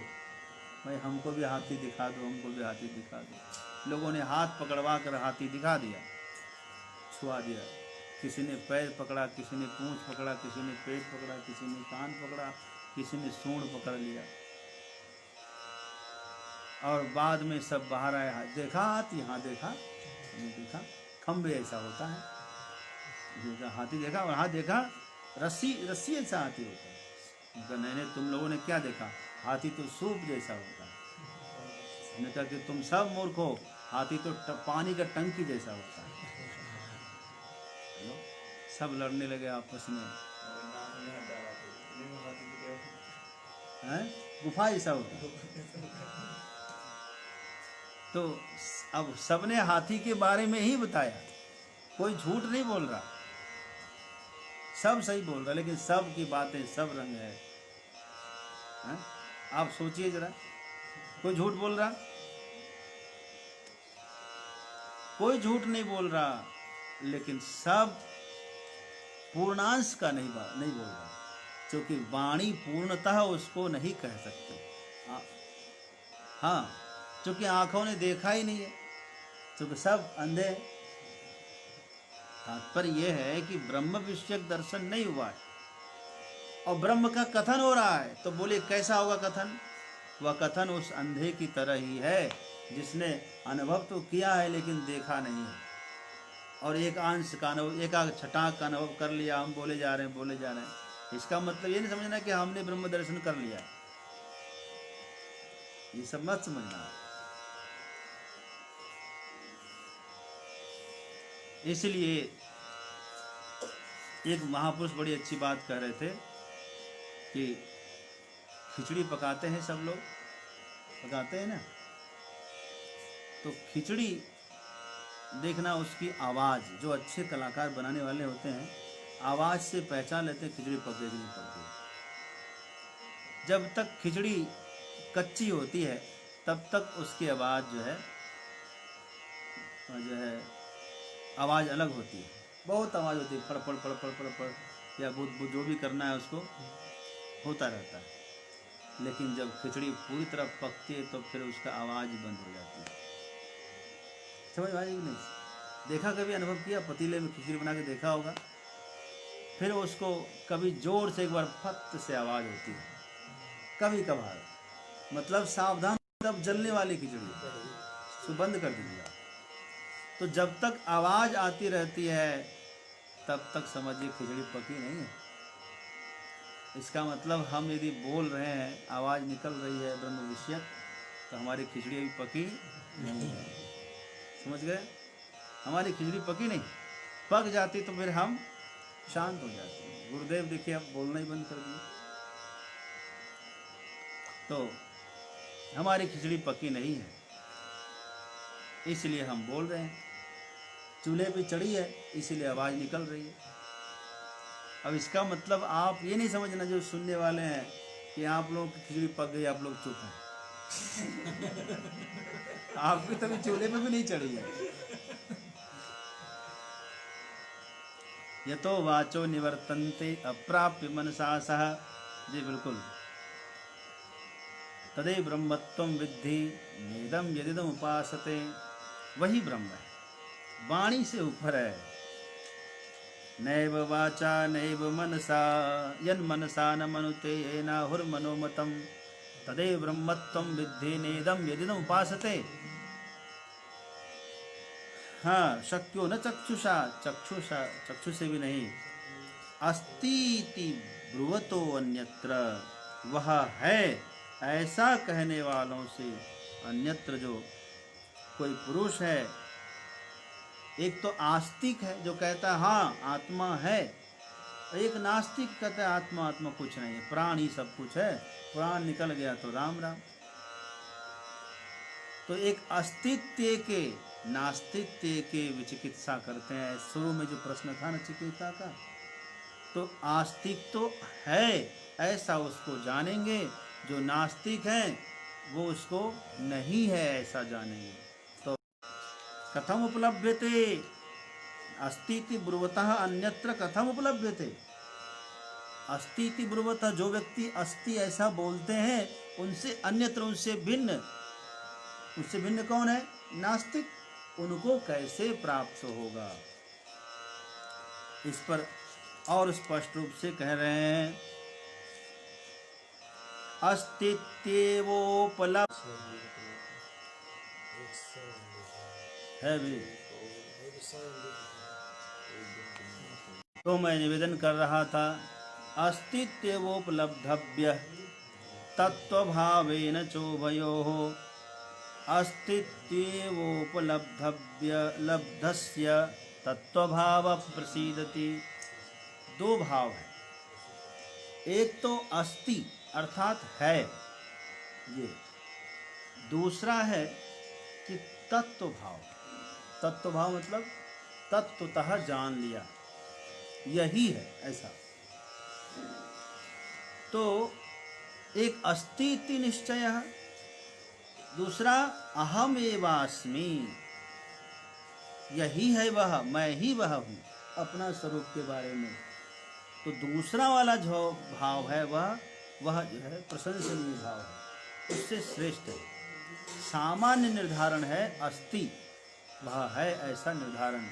भाई हमको भी हाथी दिखा दो, हमको भी हाथी दिखा दो। लोगों ने हाथ पकड़वा कर हाथी दिखा दिया, छुआ दिया। किसी ने पैर पकड़ा, किसी ने पूंछ पकड़ा, किसी ने पेट पकड़ा, किसी ने कान पकड़ा, किसी ने सूंड पकड़ लिया। और बाद में सब बाहर आए, देखा हाथी? हाँ देखा, हमने देखा, खम्बे ऐसा होता है, देखा हाथी देखा। और हाँ देखा, रस्सी रस्सी ऐसा हाथी होता है। उनका नहीं, तुम लोगों ने क्या देखा? हाथी तो सूप जैसा होता है। हमने कहा कि तुम सब मूर्ख हो, हाथी तो पानी का टंकी जैसा होता है। सब लड़ने लगे आपस में, गुफा जैसा होता है। तो अब सबने हाथी के बारे में ही बताया, कोई झूठ नहीं बोल रहा, सब सही बोल रहा, लेकिन सब की बातें सब रंग है। आप सोचिए जरा, कोई झूठ बोल रहा? कोई झूठ नहीं बोल रहा, लेकिन सब पूर्णांश का नहीं बोल रहा, क्योंकि वाणी पूर्णतः उसको नहीं कह सकते। हाँ, क्योंकि आंखों ने देखा ही नहीं है, क्योंकि सब अंधे। तात्पर्य यह है कि ब्रह्म विषयक दर्शन नहीं हुआ है और ब्रह्म का कथन हो रहा है। तो बोले कैसा होगा कथन? वह कथन उस अंधे की तरह ही है, जिसने अनुभव तो किया है लेकिन देखा नहीं है, और एक अंश का अनुभव, एक छटाक का अनुभव कर लिया। हम बोले जा रहे हैं, इसका मतलब ये नहीं समझना कि हमने ब्रह्म दर्शन कर लिया, ये सब मत समझना। इसलिए एक महापुरुष बड़ी अच्छी बात कह रहे थे कि खिचड़ी पकाते हैं, सब लोग पकाते हैं ना, तो खिचड़ी देखना, उसकी आवाज़, जो अच्छे कलाकार बनाने वाले होते हैं, आवाज़ से पहचान लेते हैं खिचड़ी पक गई कि नहीं पक गई। जब तक खिचड़ी कच्ची होती है तब तक उसकी आवाज़ जो है आवाज़ अलग होती है, बहुत आवाज़ होती है, फड़ फड़ फड़ फड़ फड़ फड़, या बुद जो भी करना है उसको होता रहता है। लेकिन जब खिचड़ी पूरी तरह पकती है तो फिर उसका आवाज़ बंद हो जाती है। समझ आएगी कि नहीं? देखा, कभी अनुभव किया? पतीले में खिचड़ी बना के देखा होगा, फिर उसको कभी जोर से एक बार फट से आवाज़ होती है, कभी कभार, मतलब सावधान, तब जलने वाली खिचड़ी, उसको बंद कर दीजिएगा। तो जब तक आवाज़ आती रहती है तब तक समझिए खिचड़ी पकी नहीं है। इसका मतलब हम यदि बोल रहे हैं, आवाज़ निकल रही है ब्रह्म विषयक, तो हमारी खिचड़ी अभी पकी नहीं है। समझ गए? हमारी खिचड़ी पकी नहीं, पक जाती तो फिर हम शांत हो जाते हैं। गुरुदेव देखिए अब बोलना ही बंद कर दिए। तो हमारी खिचड़ी पकी नहीं है, इसलिए हम बोल रहे हैं। चूल्हे पे चढ़ी है, इसीलिए आवाज़ निकल रही है। अब इसका मतलब आप ये नहीं समझना जो सुनने वाले हैं कि आप लोगों की खिचड़ी पक गई, आप लोग चुप हैं। आपकी तभी चूल्हे पे भी नहीं चढ़ी है। यतो वाचो निवर्तन्ते अप्राप्य मनसा सह, जी बिल्कुल, तदे ब्रह्मत्वं विद्धि नेदम यदिदम उपासते, वही ब्रह्म है, वाणी से ऊपर है। नैव वाचा नैव मनसा यन्मनसा न मनुते येनाहुर्मनोमतं, तदे ब्रह्मत्वं विद्धि नेदम यदिदम उपासते। हाँ, शक्यो न चक्षुषा, चक्षु से भी नहीं, अस्तीति ब्रुवतो अन्यत्र, वह है ऐसा कहने वालों से अन्यत्र जो कोई पुरुष है। एक तो आस्तिक है जो कहता है हाँ आत्मा है, एक नास्तिक कहता है आत्मा आत्मा कुछ नहीं है, प्राण ही सब कुछ है, प्राण निकल गया तो राम राम। तो एक अस्तित्व के नास्तित्व के विचिकित्सा करते हैं। शुरू में जो प्रश्न था नचिकेता का, तो आस्तिक तो है ऐसा उसको जानेंगे, जो नास्तिक है वो उसको नहीं है ऐसा जानेंगे। तो कथम उपलभ्यते अस्तीति ब्रुवतः अन्यत्र, कथम उपलभ्यते अस्तीति ब्रुवतः, जो व्यक्ति अस्ति ऐसा बोलते हैं उनसे अन्यत्र, उनसे भिन्न कौन है? नास्तिक। उनको कैसे प्राप्त होगा? इस पर और स्पष्ट रूप से कह रहे हैं, अस्तित्वोपलब्ध है भी। तो मैं निवेदन कर रहा था, अस्तित्वोपलब्धव्य तत्वभावेन चोभयोः, अस्तित्वोपलब्धव्य लब्धस्य तत्वभाव प्रसीदति। दो भाव है, एक तो अस्ति अर्थात है ये, दूसरा है कि तत्व भाव। तत्व भाव मतलब तत्वतः जान लिया, यही है ऐसा। तो एक अस्ति इति निश्चयः, दूसरा अहम एवास्मि, यही है वह, मैं ही वह हूँ अपना स्वरूप के बारे में। तो दूसरा वाला जो भाव है वह जो है प्रशंसनीय भाव है, उससे श्रेष्ठ है। सामान्य निर्धारण है अस्ति, वह है ऐसा निर्धारण।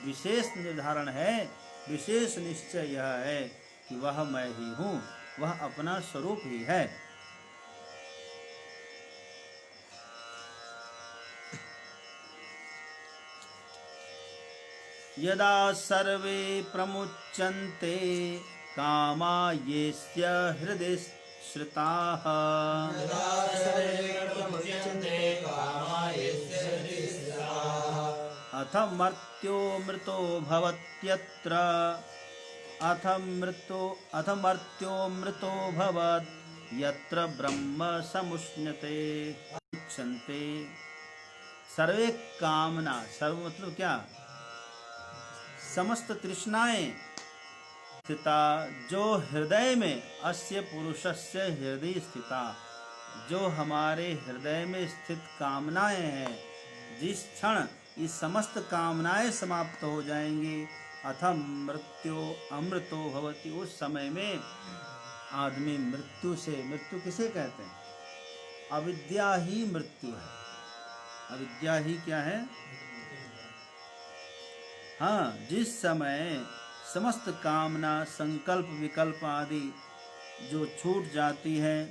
विशेष निर्धारण है, विशेष निश्चय यह है कि वह मैं ही हूँ, वह अपना स्वरूप ही है। यदा सर्वे प्रमुच्यन्ते कामा येस्य हृदि श्रिताः, यदा सर्वे प्रमुच्यन्ते कामा येस्य हृदि श्रिताः, अथ मर्त्यो मृतो भवत्यत्र, अथ मर्त्यो मृतो भवत् यत्र ब्रह्म समुष्ण्यते। उच्यन्ते सर्वे कामना, सर्व मतलब क्या? समस्त तृष्णाएं स्थिता जो हृदय में, अस्य पुरुषस्य हृदय स्थिता, जो हमारे हृदय में स्थित कामनाएं हैं, जिस क्षण ये समस्त कामनाएं समाप्त हो जाएंगी, अथम मृत्यो अमृतो भवति, उस समय में आदमी मृत्यु से, मृत्यु किसे कहते हैं? अविद्या ही मृत्यु है। अविद्या ही क्या है? हाँ, जिस समय समस्त कामना संकल्प विकल्प आदि जो छूट जाती है,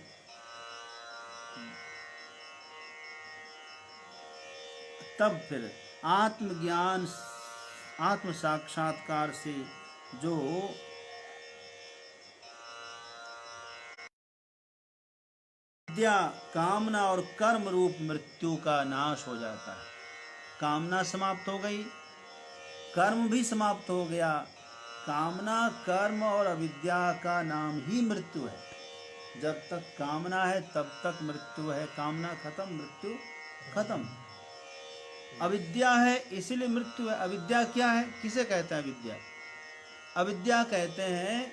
तब फिर आत्मज्ञान आत्म साक्षात्कार से जो विद्या कामना और कर्म रूप मृत्यु का नाश हो जाता है। कामना समाप्त हो गई, कर्म भी समाप्त हो गया। कामना कर्म और अविद्या का नाम ही मृत्यु है। जब तक कामना है तब तक मृत्यु है। कामना खत्म, मृत्यु खत्म। अविद्या है इसीलिए मृत्यु है। अविद्या क्या है, किसे कहते हैं अविद्या? अविद्या कहते हैं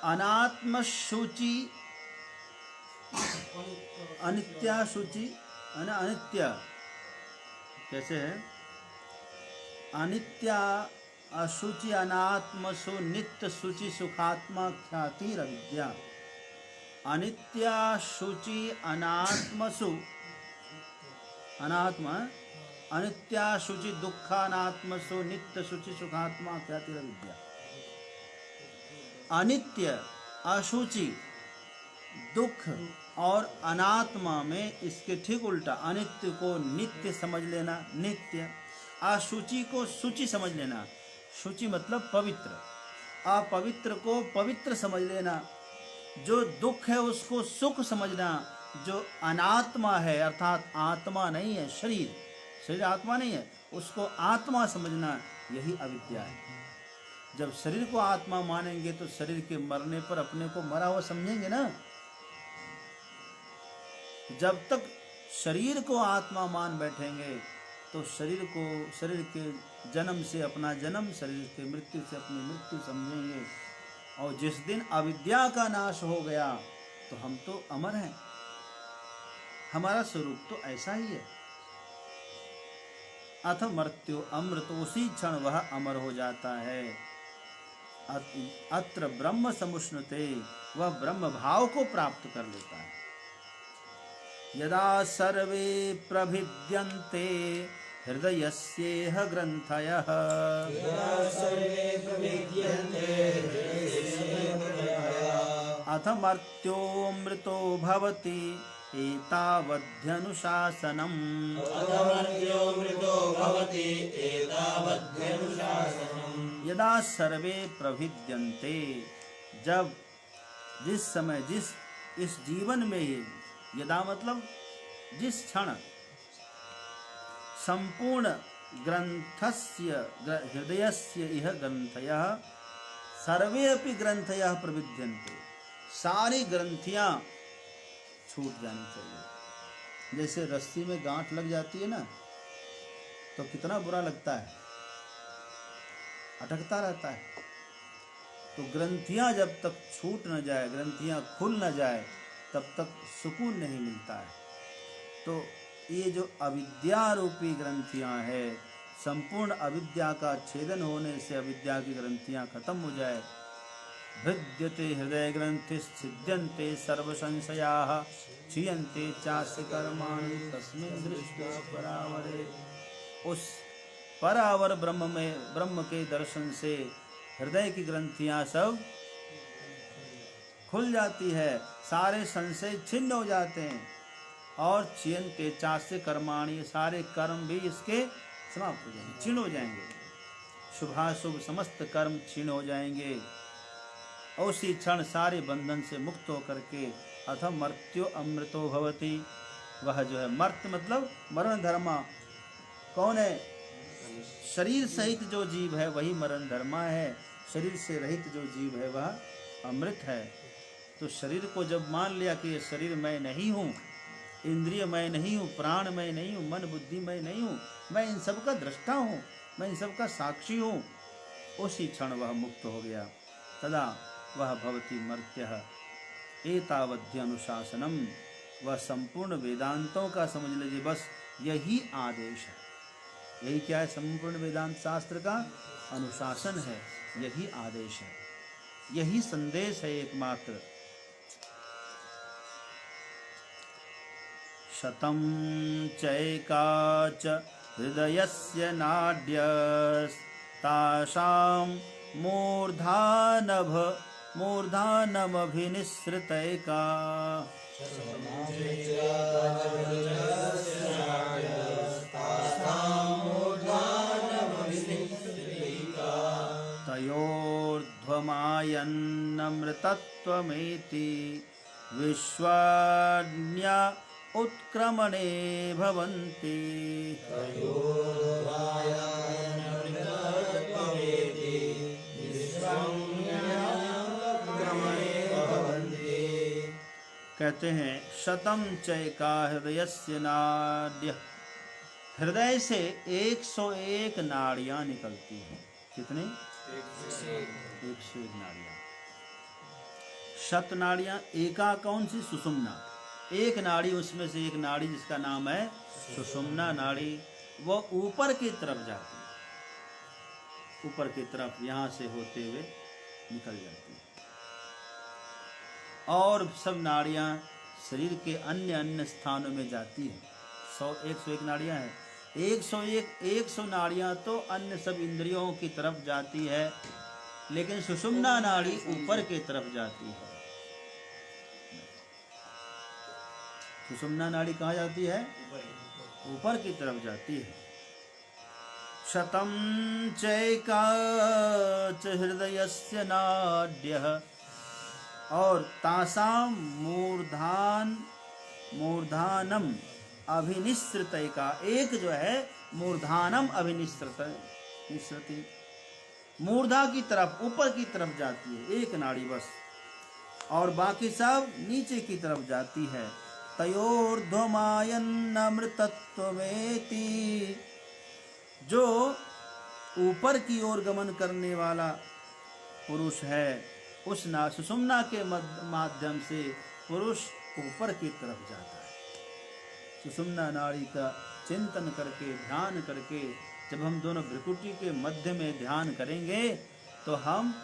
अनात्म सूचि, अनित्या सूचि, है ना? अनित्य कैसे है? अनित्या अशुचि अनात्मसु नित्य सूचि सुखात्मा ख्याति अविद्या। अनित्या शुचि अनात्मसु, अनात्मा अनित्या शुचि दुखानात्मसु नित्य शुचि सुखात्मा ख्याति अविद्या। अनित्य अशुचि दुख और अनात्मा में इसके ठीक उल्टा, अनित्य को नित्य समझ लेना, नित्य। अशुचि को शुचि समझ लेना, शुचि मतलब पवित्र। अपवित्र को पवित्र समझ लेना। जो दुख है उसको सुख समझना। जो अनात्मा है अर्थात आत्मा नहीं है, शरीर, शरीर आत्मा नहीं है, उसको आत्मा समझना, यही अविद्या है। जब शरीर को आत्मा मानेंगे तो शरीर के मरने पर अपने को मरा हुआ समझेंगे ना। जब तक शरीर को आत्मा मान बैठेंगे तो शरीर को, शरीर के जन्म से अपना जन्म, शरीर के मृत्यु से अपनी मृत्यु समझेंगे। और जिस दिन अविद्या का नाश हो गया तो हम तो अमर हैं। हमारा स्वरूप तो ऐसा ही है। अथ मृत्यु अमृत, उसी क्षण वह अमर हो जाता है। अत्र ब्रह्म समुष्णुते, वह ब्रह्म भाव को प्राप्त कर लेता है। यदा सर्वे प्रभिद्यन्ते हृदयस्येह ग्रन्थयः, अथ मर्त्योऽमृतो भवति एतावध्यनुशासनम्। यदा सर्वे प्रभिद्यन्ते, जब, जिस समय, इस जीवन में ही, यदा मतलब जिस क्षण, संपूर्ण ग्रंथस्य हृदयस्य इह ग्रंथयः, सर्वे अपि ग्रंथयः प्रविद्यन्ते, सारी ग्रंथियां छूट जानी चाहिए। जैसे रस्सी में गांठ लग जाती है ना, तो कितना बुरा लगता है, अटकता रहता है। तो ग्रंथियां जब तक छूट न जाए, ग्रंथियां खुल न जाए, तब तक सुकून नहीं मिलता है। तो ये जो अविद्या रूपी ग्रंथियां है, संपूर्ण अविद्या का छेदन होने से अविद्या की ग्रंथियां खत्म हो जाए। भिद्यते हृदय ग्रंथि छिद्यन्ते सर्व संशयाः, क्षीयन्ते चास्य कर्माणि तस्मिन् दृष्ट्वा परावरे। उस परावर ब्रह्म में, ब्रह्म के दर्शन से हृदय की ग्रंथियां सब खुल जाती है, सारे संशय छिन्न हो जाते हैं। और क्षीयन्ते चास्य कर्माणि, सारे कर्म भी इसके समाप्त हो जाएंगे, क्षीण हो जाएंगे। शुभाशुभ समस्त कर्म क्षीण हो जाएंगे। उसी क्षण सारे बंधन से मुक्त होकर के अथ मर्त्यो अमृतो भवति, वह जो है मर्त्य मतलब मरण धर्मा। कौन है? शरीर सहित जो जीव है वही मरण धर्मा है। शरीर से रहित जो जीव है वह अमृत है। तो शरीर को जब मान लिया कि ये शरीर मैं नहीं हूँ, इंद्रिय मैं नहीं हूँ, प्राण मैं नहीं हूँ, मन बुद्धि मैं नहीं हूँ, मैं इन सब का दृष्टा हूँ, मैं इन सब का साक्षी हूँ, उसी क्षण वह मुक्त हो गया। तदा वह भवति मर्त्यः एतावद्य अनुशासनम, वह संपूर्ण वेदांतों का समझ लीजिए, बस यही आदेश है। यही क्या है? संपूर्ण वेदांत शास्त्र का अनुशासन है, यही आदेश है, यही संदेश है एकमात्र। शतं चैका च हृदयस्य नाड्यस्तासां मूर्धानमभिनिसृतैका तयोर्ध्वमायन्नमृतत्वमेति विश्वाज्ञा उत्क्रमणे भवन्ति कहते हैं शतम चैका हृदयस्य नाड्य, हृदय से 101 नाड़ियां निकलती हैं। कितनी? 101 नाड़ियां। शत नाड़ियां, एका कौन सी? सुषुम्ना। एक नाड़ी, उसमें से एक नाड़ी जिसका नाम है सुषुम्ना नाड़ी, वो ऊपर की तरफ जाती है, ऊपर की तरफ यहाँ से होते हुए निकल जाती है। और सब नाड़ियाँ शरीर के अन्य अन्य स्थानों में जाती है। 101 नाड़ियाँ हैं। 100 नाड़ियाँ तो अन्य सब इंद्रियों की तरफ जाती है, लेकिन सुषुम्ना नाड़ी ऊपर की तरफ जाती है। सुषुम्ना नाड़ी कहाँ जाती है? ऊपर की तरफ जाती है। शतम चैका च हृदयस्य नाड्यः, और तासाम मूर्धानम अभिनिसृतैका, एक जो है मूर्धानम अभिनिसृति, मूर्धा की तरफ, ऊपर की तरफ जाती है, एक नाड़ी बस, और बाकी सब नीचे की तरफ जाती है। तयोर्ध्वमायन्नमृतत्वमेति, जो ऊपर की ओर गमन करने वाला पुरुष है, उस सुषुम्ना के माध्यम से पुरुष ऊपर की तरफ जाता है। सुषुम्ना नाड़ी का चिंतन करके, ध्यान करके, जब हम दोनों भ्रुकुटी के मध्य में ध्यान करेंगे तो हम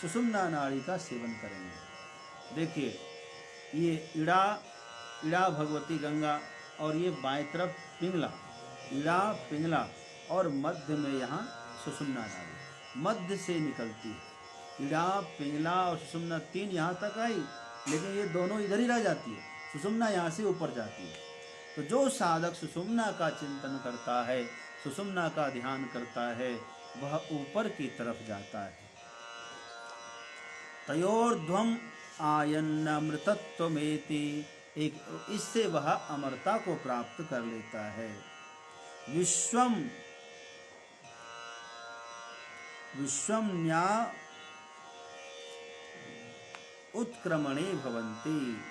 सुषुम्ना नाड़ी का सेवन करेंगे। देखिए, ये इड़ा भगवती गंगा, और ये बाएं तरफ पिंगला, इड़ा पिंगला, और मध्य में यहाँ सुषुम्ना नाड़ी मध्य से निकलती है। इड़ा पिंगला और सुषुम्ना 3 यहाँ तक आई, लेकिन ये दोनों इधर ही रह जाती है, सुषुम्ना यहाँ से ऊपर जाती है। तो जो साधक सुषुम्ना का चिंतन करता है, सुषुम्ना का ध्यान करता है, वह ऊपर की तरफ जाता है। तयोर्ध्वम आयन्नमृतत्वमेति, एक इससे वह अमरता को प्राप्त कर लेता है। विश्वम्या उत्क्रमणे भवन्ति।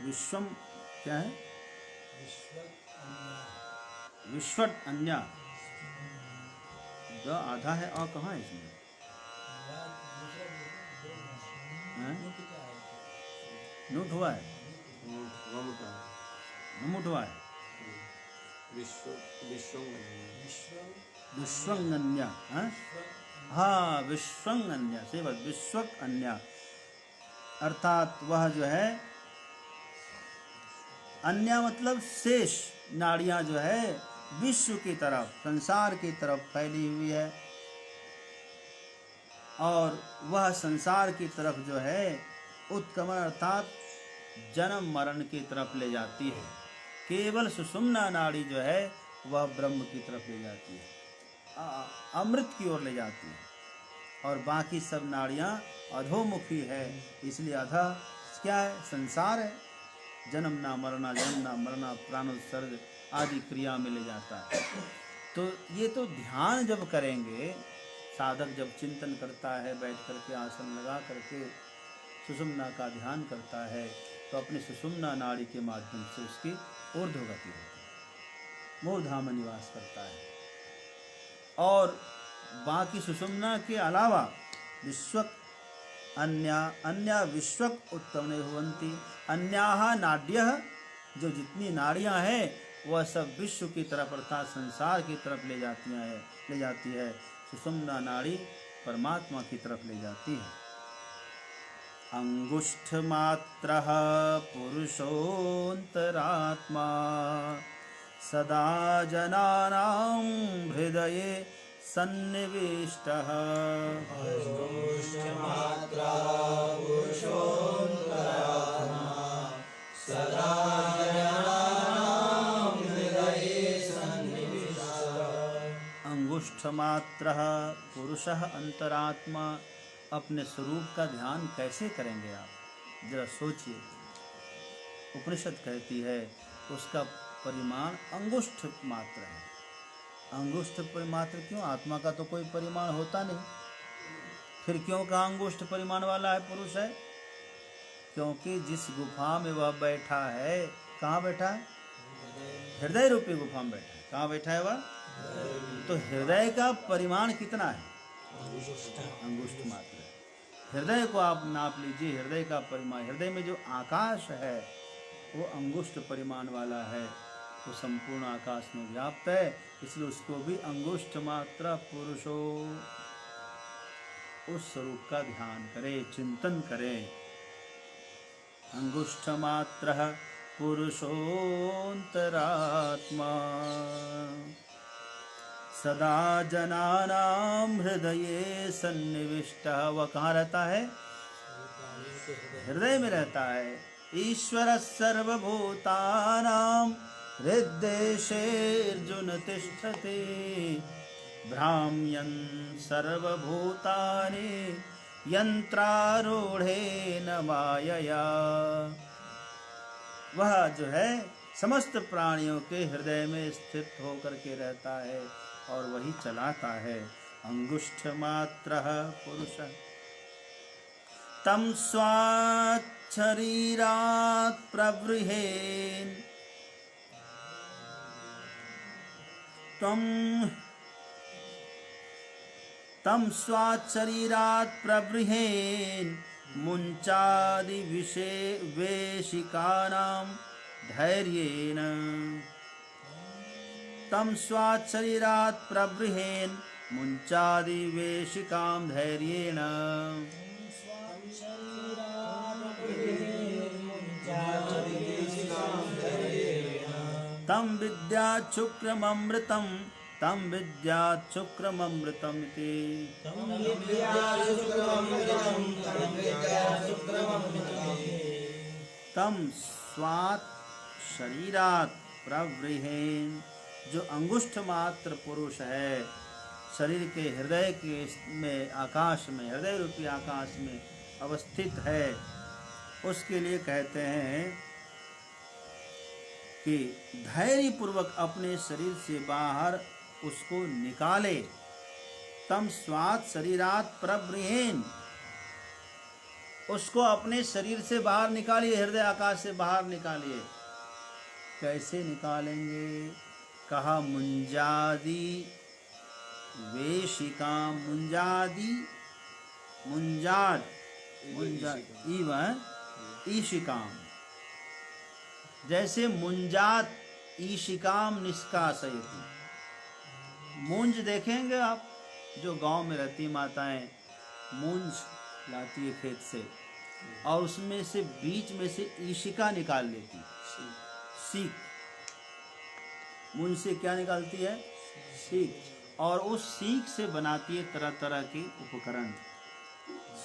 विश्वम क्या है? विश्वट अन्या, द आधा है, और कहाँ है इसमें? नोट हुआ है, नमूट हुआ है। विश्वंगन्या, हाँ, विश्वंगन्या से बस, विश्वक अन्या, अर्थात वह जो है, अन्या मतलब शेष नाड़ियां जो है विश्व की तरफ, संसार की तरफ फैली हुई है, और वह संसार की तरफ जो है उत्क्रमण अर्थात जन्म मरण की तरफ ले जाती है। केवल सुषुम्ना नाड़ी जो है वह ब्रह्म की तरफ ले जाती है, अमृत की ओर ले जाती है, और बाकी सब नाड़ियां अधोमुखी है। इसलिए अधः क्या है? संसार है, जन्मना मरना, जन्मना मरना, प्राणोत्सर्ग आदि क्रिया में ले जाता है। तो ये तो ध्यान जब करेंगे, साधक जब चिंतन करता है, बैठ करके आसन लगा करके सुषुम्ना का ध्यान करता है, तो अपने सुषुम्ना नाड़ी के माध्यम से उसकी ऊर्ध्वगति होती है, मूर्धा में निवास करता है। और बाकी सुषुम्ना के अलावा विश्वक अन्या विश्वक उत्तमने भवन्ति, अन्याः नाड्यः, जो जितनी नाड़ियां हैं वह सब विश्व की तरफ अर्थात संसार की तरफ ले जाती है। सुषुम्ना नाड़ी परमात्मा की तरफ ले जाती है। अंगुष्ठ मात्रः पुरुषोऽन्तरात्मा सदा जनानां हृदये सन्निविष्टः। अङ्गुष्ठमात्रा पुरुषोऽन्तरात्मा सदा जनानां हृदये सन्निविष्टः। अंगुष्ठमात्रः पुरुषः अंतरात्मा। अपने स्वरूप का ध्यान कैसे करेंगे आप, जरा सोचिए। उपनिषद कहती है उसका परिमाण अंगुष्ठ मात्र है। अंगुष्ठ परिमात्र क्यों? आत्मा का तो कोई परिमाण होता नहीं, फिर क्यों कहा अंगुष्ठ परिमाण वाला है पुरुष है? क्योंकि जिस गुफा में वह बैठा है, कहाँ बैठा है? हृदय रूपी गुफा में बैठा है। कहाँ बैठा है वह? तो हृदय का परिमाण कितना है? अंगुष्ठ मात्र। हृदय को आप नाप लीजिए, हृदय का परिमाण। हृदय में जो आकाश है वो अंगुष्ठ परिमाण वाला है, वो संपूर्ण आकाश में व्याप्त है, इसलिए उसको भी अंगुष्ठ मात्रा पुरुषो। उस स्वरूप का ध्यान करे, चिंतन करे। अंगुष्ठ मात्र पुरुषोऽन्तरात्मा सदा जनानां हृदये सन्निविष्टः। वह कहाँ रहता है? हृदय में रहता है। ईश्वरः सर्वभूतानां हृद्देशेऽर्जुन तिष्ठति। भ्राम्यन् सर्वभूतानि यन्त्रारूढेन मायया। वह जो है समस्त प्राणियों के हृदय में स्थित होकर के रहता है और वही चलाता है। अंगुष्ठ मात्रः पुरुषः तं स्वाच्छरीरात् प्रबृहेन्। तं स्वाच्छरीरात् प्रबृहेन् मुञ्चादि वेशिकानां धैर्येण। तं स्वाच्छरीरात् प्रबृहेन् मुञ्चादि वेशिकां धैर्येण। तं विद्यात् शुक्रममृतं, तं विद्यात् शुक्रममृतमिति। तं स्वात् शरीरात् प्रबृहेन्। जो अंगुष्ठ मात्र पुरुष है, शरीर के हृदय के में आकाश में, हृदय रूपी आकाश में अवस्थित है, उसके लिए कहते हैं कि धैर्य पूर्वक अपने शरीर से बाहर उसको निकाले। तम स्वात् शरीरात् प्रबृहेन्। उसको अपने शरीर से बाहर निकालिए, हृदय आकाश से बाहर निकालिए। कैसे निकालेंगे? कहा मुंजादि वेशिका। मुंजादि मुंजाद ईशिकाम। जैसे मुंजात ईशिकाम निष्कासयति। मूंज देखेंगे आप, जो गांव में रहती माताएं मूंज लाती है खेत से और उसमें से बीच में से ईशिका निकाल लेती, सीख। मूंज से क्या निकालती है? सीख। और उस सीख से बनाती है तरह तरह के उपकरण।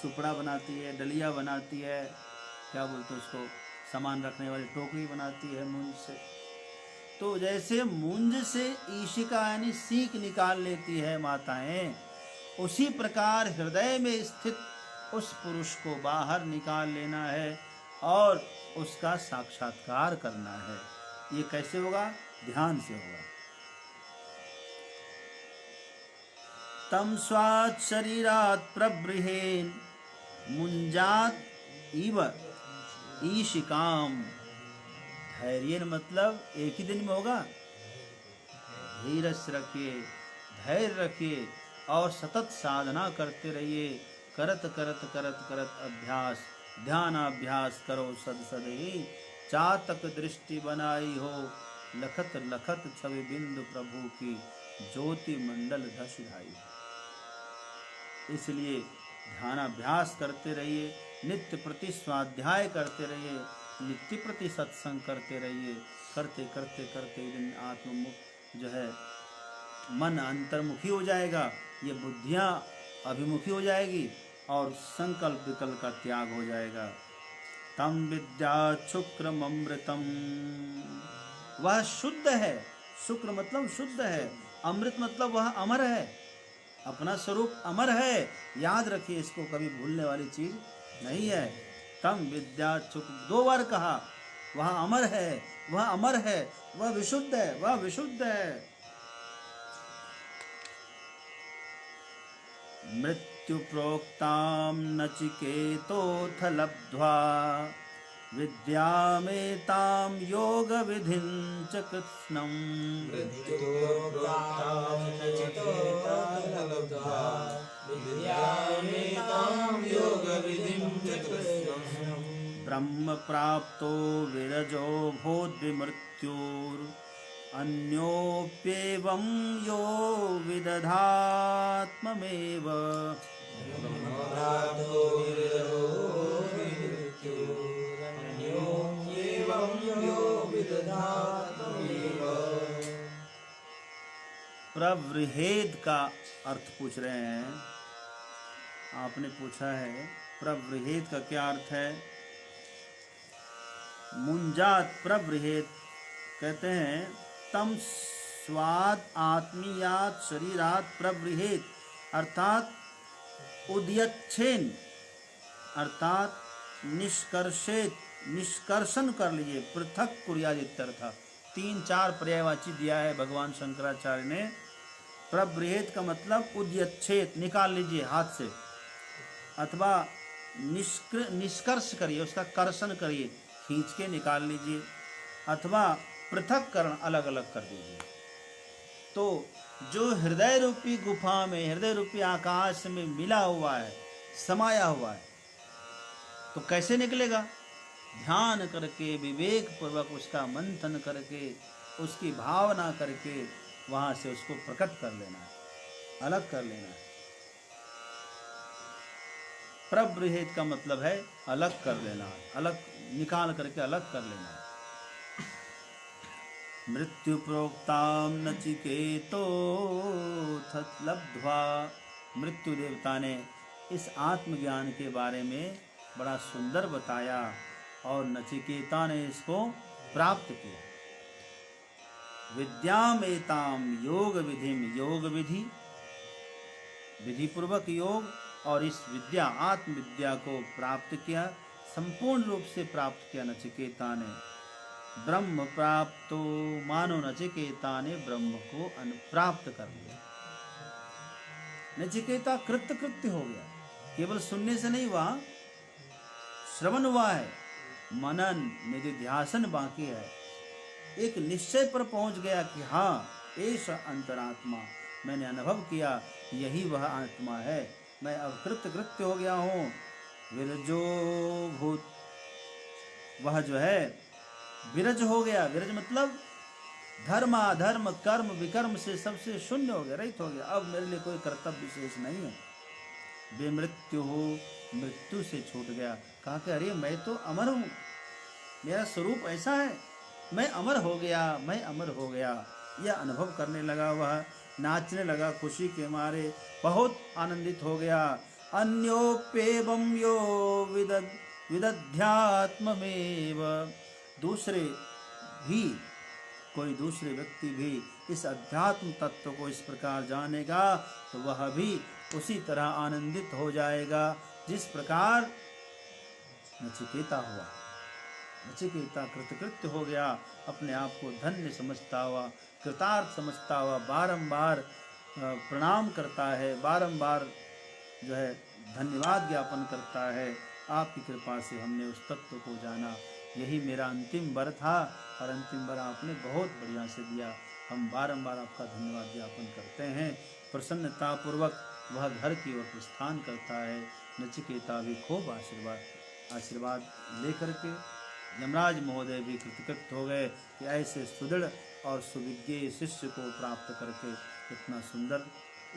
सुपड़ा बनाती है, डलिया बनाती है, क्या बोलते हैं उसको, सामान रखने वाली टोकरी बनाती है मूंज से। तो जैसे मूंज से ईशिका यानी सीख निकाल लेती है माताएं, उसी प्रकार हृदय में स्थित उस पुरुष को बाहर निकाल लेना है और उसका साक्षात्कार करना है। ये कैसे होगा? ध्यान से होगा। तम स्वात् शरीरात् प्रबृहेन् मुंजात इव ईशिकाम। धैर्य मतलब एक ही दिन में होगा। धीरज रखिए, धैर्य रखिए और सतत साधना करते रहिए। करत करत करत करत अभ्यास, ध्यान अभ्यास करो सद सद ही। चातक दृष्टि बनाई हो, लखत लखत छवि बिंदु प्रभु की। ज्योति मंडल धस ढाई। इसलिए ध्यानाभ्यास करते रहिए, नित्य प्रति स्वाध्याय करते रहिए। नित्य प्रति सत्संग करते रहिए। करते करते करते एक दिन आत्ममुख जो है मन अंतर्मुखी हो जाएगा, ये बुद्धियाँ अभिमुखी हो जाएगी और संकल्प विकल्प का त्याग हो जाएगा। तम विद्या शुक्रम अमृतम, वह शुद्ध है। शुक्र मतलब शुद्ध है, अमृत मतलब वह अमर है, अपना स्वरूप अमर है। याद रखिए, इसको कभी भूलने वाली चीज नहीं है। तम विद्या शुक्र 2 बार कहा, वह अमर है, वह अमर है, वह विशुद्ध है, वह विशुद्ध है। मृत्यु प्रोक्तां नचिकेतोऽथ लब्ध्वा विद्यामेतां योग विधिं च कृत्स्नम्। मृत्युप्रोक्तां नचिकेतोऽथ विद्यामेतां योगविधिं च कृत्स्नम्। ब्रह्म प्राप्तो विरजो भूद्विमृत्युर् अन्योप्येवं यो विदधात्ममेव। ब्रह्मप्राप्तो विरजो मृत्युरन्योप्येवं यो विदधात्ममेव। प्रवृहेद का अर्थ पूछ रहे हैं, आपने पूछा है प्रवृहेद का क्या अर्थ है। मुंजात प्रवृहेद कहते हैं तम स्वाद आत्मीयात शरीरात प्रवृहेत, अर्थात उद्यच्छेन, अर्थात निष्कर्षेत, निष्कर्षण कर लीजिए। पृथक कुर्यादित्यर्थ 3-4 पर्यायवाची दिया है भगवान शंकराचार्य ने। प्रवृहेत का मतलब उद्यच्छेद, निकाल लीजिए हाथ से, अथवा निष्कर्ष करिए, उसका कर्षण करिए, खींच के निकाल लीजिए, अथवा पृथककरण अलग अलग कर दीजिए। तो जो हृदय रूपी गुफा में, हृदय रूपी आकाश में मिला हुआ है, समाया हुआ है, तो कैसे निकलेगा? ध्यान करके, विवेक पूर्वक उसका मंथन करके, उसकी भावना करके वहां से उसको प्रकट कर लेना है, अलग कर लेना है। प्रवृहेत का मतलब है अलग कर लेना, अलग निकाल करके अलग कर लेना है। मृत्यु प्रोक्ताम नचिकेतोऽथ लब्ध्वा, मृत्यु देवता ने इस आत्मज्ञान के बारे में बड़ा सुंदर बताया और नचिकेता ने इसको प्राप्त किया। विद्यामेताम योग विधिम, योग विधि, विधि पूर्वक योग, और इस विद्या आत्मविद्या को प्राप्त किया, संपूर्ण रूप से प्राप्त किया नचिकेता ने। ब्रह्म प्राप्तो, मानो नचिकेता ने ब्रह्म को अनुप्राप्त कर लिया। नचिकेता कृत्य हो गया, केवल सुनने से नहीं हुआ, श्रवण हुआ है, मनन निधिध्यासन बाकी है। एक निश्चय पर पहुंच गया कि हाँ, ऐसा अंतरात्मा, मैंने अनुभव किया यही वह आत्मा है, मैं अब कृत्य हो गया हूँ। विरजो भूत, वह जो है विरज हो गया। विरज मतलब धर्म अधर्म कर्म विकर्म से सबसे शून्य हो गया, रहित हो गया। अब मेरे लिए कोई कर्तव्य विशेष नहीं है। बेमृत्यु हो, मृत्यु से छूट गया। कहा कि अरे मैं तो अमर हूँ, मेरा स्वरूप ऐसा है, मैं अमर हो गया, मैं अमर हो गया। यह अनुभव करने लगा, वह नाचने लगा खुशी के मारे, बहुत आनंदित हो गया। अन्योप्येवं यो विदध्यात्ममेव, दूसरे भी, कोई दूसरे व्यक्ति भी इस अध्यात्म तत्व को इस प्रकार जानेगा तो वह भी उसी तरह आनंदित हो जाएगा जिस प्रकार नचिकेता हुआ। नचिकेता कृतकृत्य हो गया, अपने आप को धन्य समझता हुआ, कृतार्थ समझता हुआ, बारंबार प्रणाम करता है, बारंबार जो है धन्यवाद ज्ञापन करता है। आपकी कृपा से हमने उस तत्व को जाना, यही मेरा अंतिम वर था और अंतिम वर आपने बहुत बढ़िया से दिया। हम बारंबार आपका धन्यवाद ज्ञापन करते हैं। प्रसन्नतापूर्वक वह घर की ओर प्रस्थान करता है। नचिकेता भी खूब आशीर्वाद लेकर के यमराज महोदय भी कृतकृत हो गए कि ऐसे सुदृढ़ और सुविज्ञ शिष्य को प्राप्त करके इतना सुंदर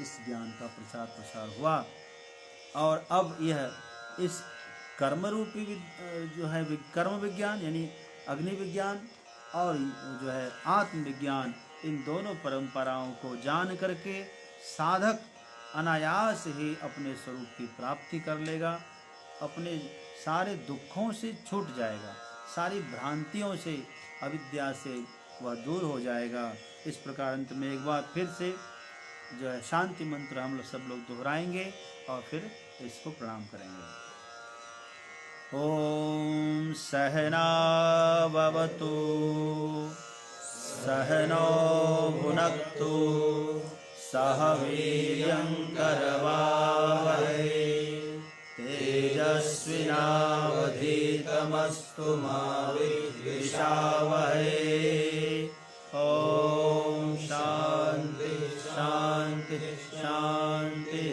इस ज्ञान का प्रचार प्रसार हुआ। और अब यह इस कर्म रूपी जो है कर्म विज्ञान यानी अग्नि विज्ञान और जो है आत्म विज्ञान, इन दोनों परंपराओं को जान करके साधक अनायास ही अपने स्वरूप की प्राप्ति कर लेगा, अपने सारे दुखों से छूट जाएगा, सारी भ्रांतियों से, अविद्या से वह दूर हो जाएगा। इस प्रकार अंत में एक बार फिर से जो है शांति मंत्र हम लोग सब लोग दोहराएंगे और फिर इसको प्रणाम करेंगे। ओम सहना भवतु सहनो भुनक्तु सह वीर्यं करवावहै तेजस्विनावधीतमस्तु मा विद्विषावहै। ओम शांति शांति शांति।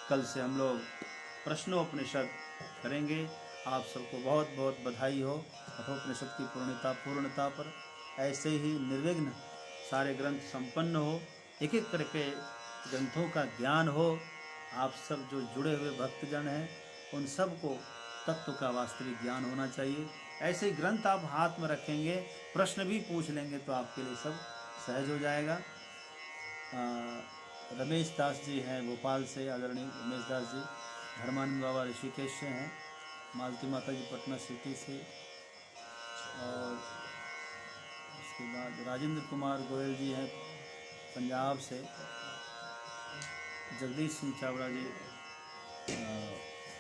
कल से हम लोग प्रश्नोपनिषद करेंगे। आप सबको बहुत बहुत बधाई हो कठोपनिषद की पूर्णता पर। ऐसे ही निर्विघ्न सारे ग्रंथ संपन्न हो, एक एक करके ग्रंथों का ज्ञान हो। आप सब जो जुड़े हुए भक्तजन हैं उन सब को तत्व का वास्तविक ज्ञान होना चाहिए। ऐसे ही ग्रंथ आप हाथ में रखेंगे, प्रश्न भी पूछ लेंगे तो आपके लिए सब सहज हो जाएगा। रमेश दास जी हैं भोपाल से, आदरणीय रमेश दास जी। धर्मानंद बाबा ऋषिकेश से हैं, मालती माता जी पटना सिटी से, और उसके बाद राजेंद्र कुमार गोयल जी हैं पंजाब से। जगदीश सिंह चावड़ा जी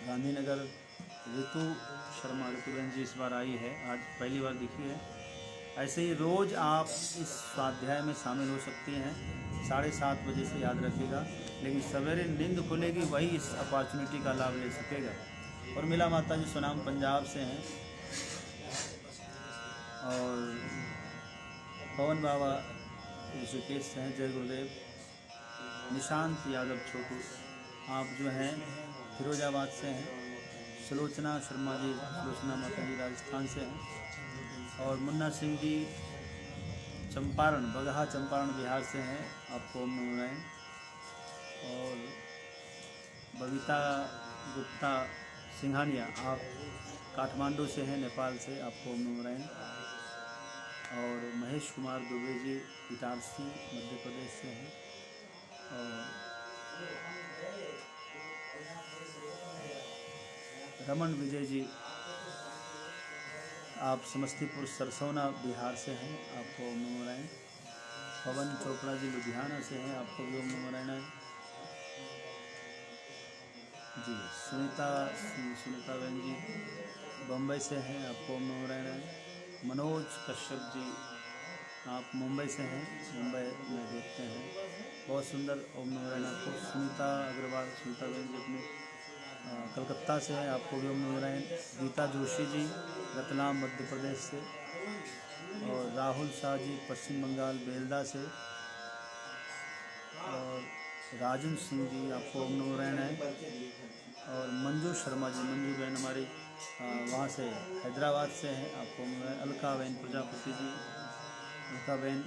गांधीनगर। ऋतु शर्मा, ऋतुबेन जी इस बार आई है, आज पहली बार दिखी है। ऐसे ही रोज़ आप इस स्वाध्याय में शामिल हो सकती हैं। 7:30 बजे से याद रखिएगा, लेकिन सवेरे नींद खुलेगी वही इस अपॉर्चुनिटी का लाभ ले सकेगा। और मिला माता जी सुनाम पंजाब से हैं, और पवन बाबा ऋषिकेश से हैं। जय गुरुदेव। निशांत यादव छोटू आप जो हैं फिरोजाबाद से हैं। सुलोचना शर्मा जी, सुलोचना माता जी राजस्थान से हैं। और मुन्ना सिंह जी चंपारण, बगहा चंपारण बिहार से हैं, आपको ओम नमो नारायण। और बबीता गुप्ता सिंघानिया आप काठमांडू से हैं, नेपाल से, आपको ओम नमो नारायण। और महेश कुमार दुबे जी इटारसी मध्य प्रदेश से हैं। और रमन विजय जी आप समस्तीपुर सरसौना बिहार से हैं, आपको ओम नमो नारायण। पवन चोपड़ा जी लुधियाना से हैं, आपको भी ओम नमो नारायण जी। सुनीता बहन जी बम्बई से हैं, आपको ओम नमो नारायण। मनोज कश्यप जी आप मुंबई से हैं, मुंबई में देखते हैं, बहुत सुंदर ओम नमो नारायण आपको। सुनीता अग्रवाल, सुनीता बहन जी अपने कलकत्ता से हैं, आपको भी ओम नमो नारायण। गीता जोशी जी रतलाम मध्य प्रदेश से। और राहुल शाह जी पश्चिम बंगाल बेलदा से। और राजन सिंह जी आपको ओम नमो नारायण है। और मंजू शर्मा जी, मंजू बहन हमारी वहाँ से हैदराबाद से हैं, आपको ओम नमो नारायण। अलका बहन प्रजापति जी, अलका बहन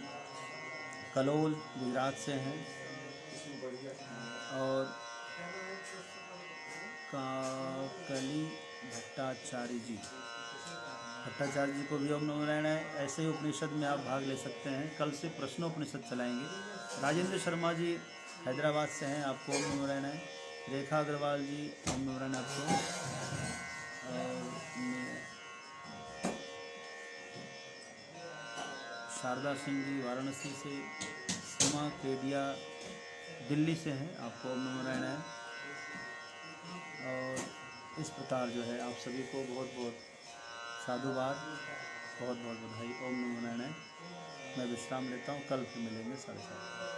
कलोल गुजरात से हैं। और काकली भट्टाचार्य जी को भी ओम नमो नारायण है। ऐसे ही उपनिषद में आप भाग ले सकते हैं। कल से प्रश्नोपनिषद चलाएंगे। राजेंद्र शर्मा जी हैदराबाद से हैं, आपको ओम नमो नारायण है। रेखा अग्रवाल जी ओम नमो नारायण आपको। और शारदा सिंह जी वाराणसी से। सीमा केदिया दिल्ली से हैं, आपको ओम नमो नारायण है। और इस प्रकार जो है आप सभी को बहुत बहुत साधुवाद, बहुत बहुत बधाई। ओम नमो नारायण। मैं विश्राम लेता हूँ, कल फिर मिलेंगे 7:30।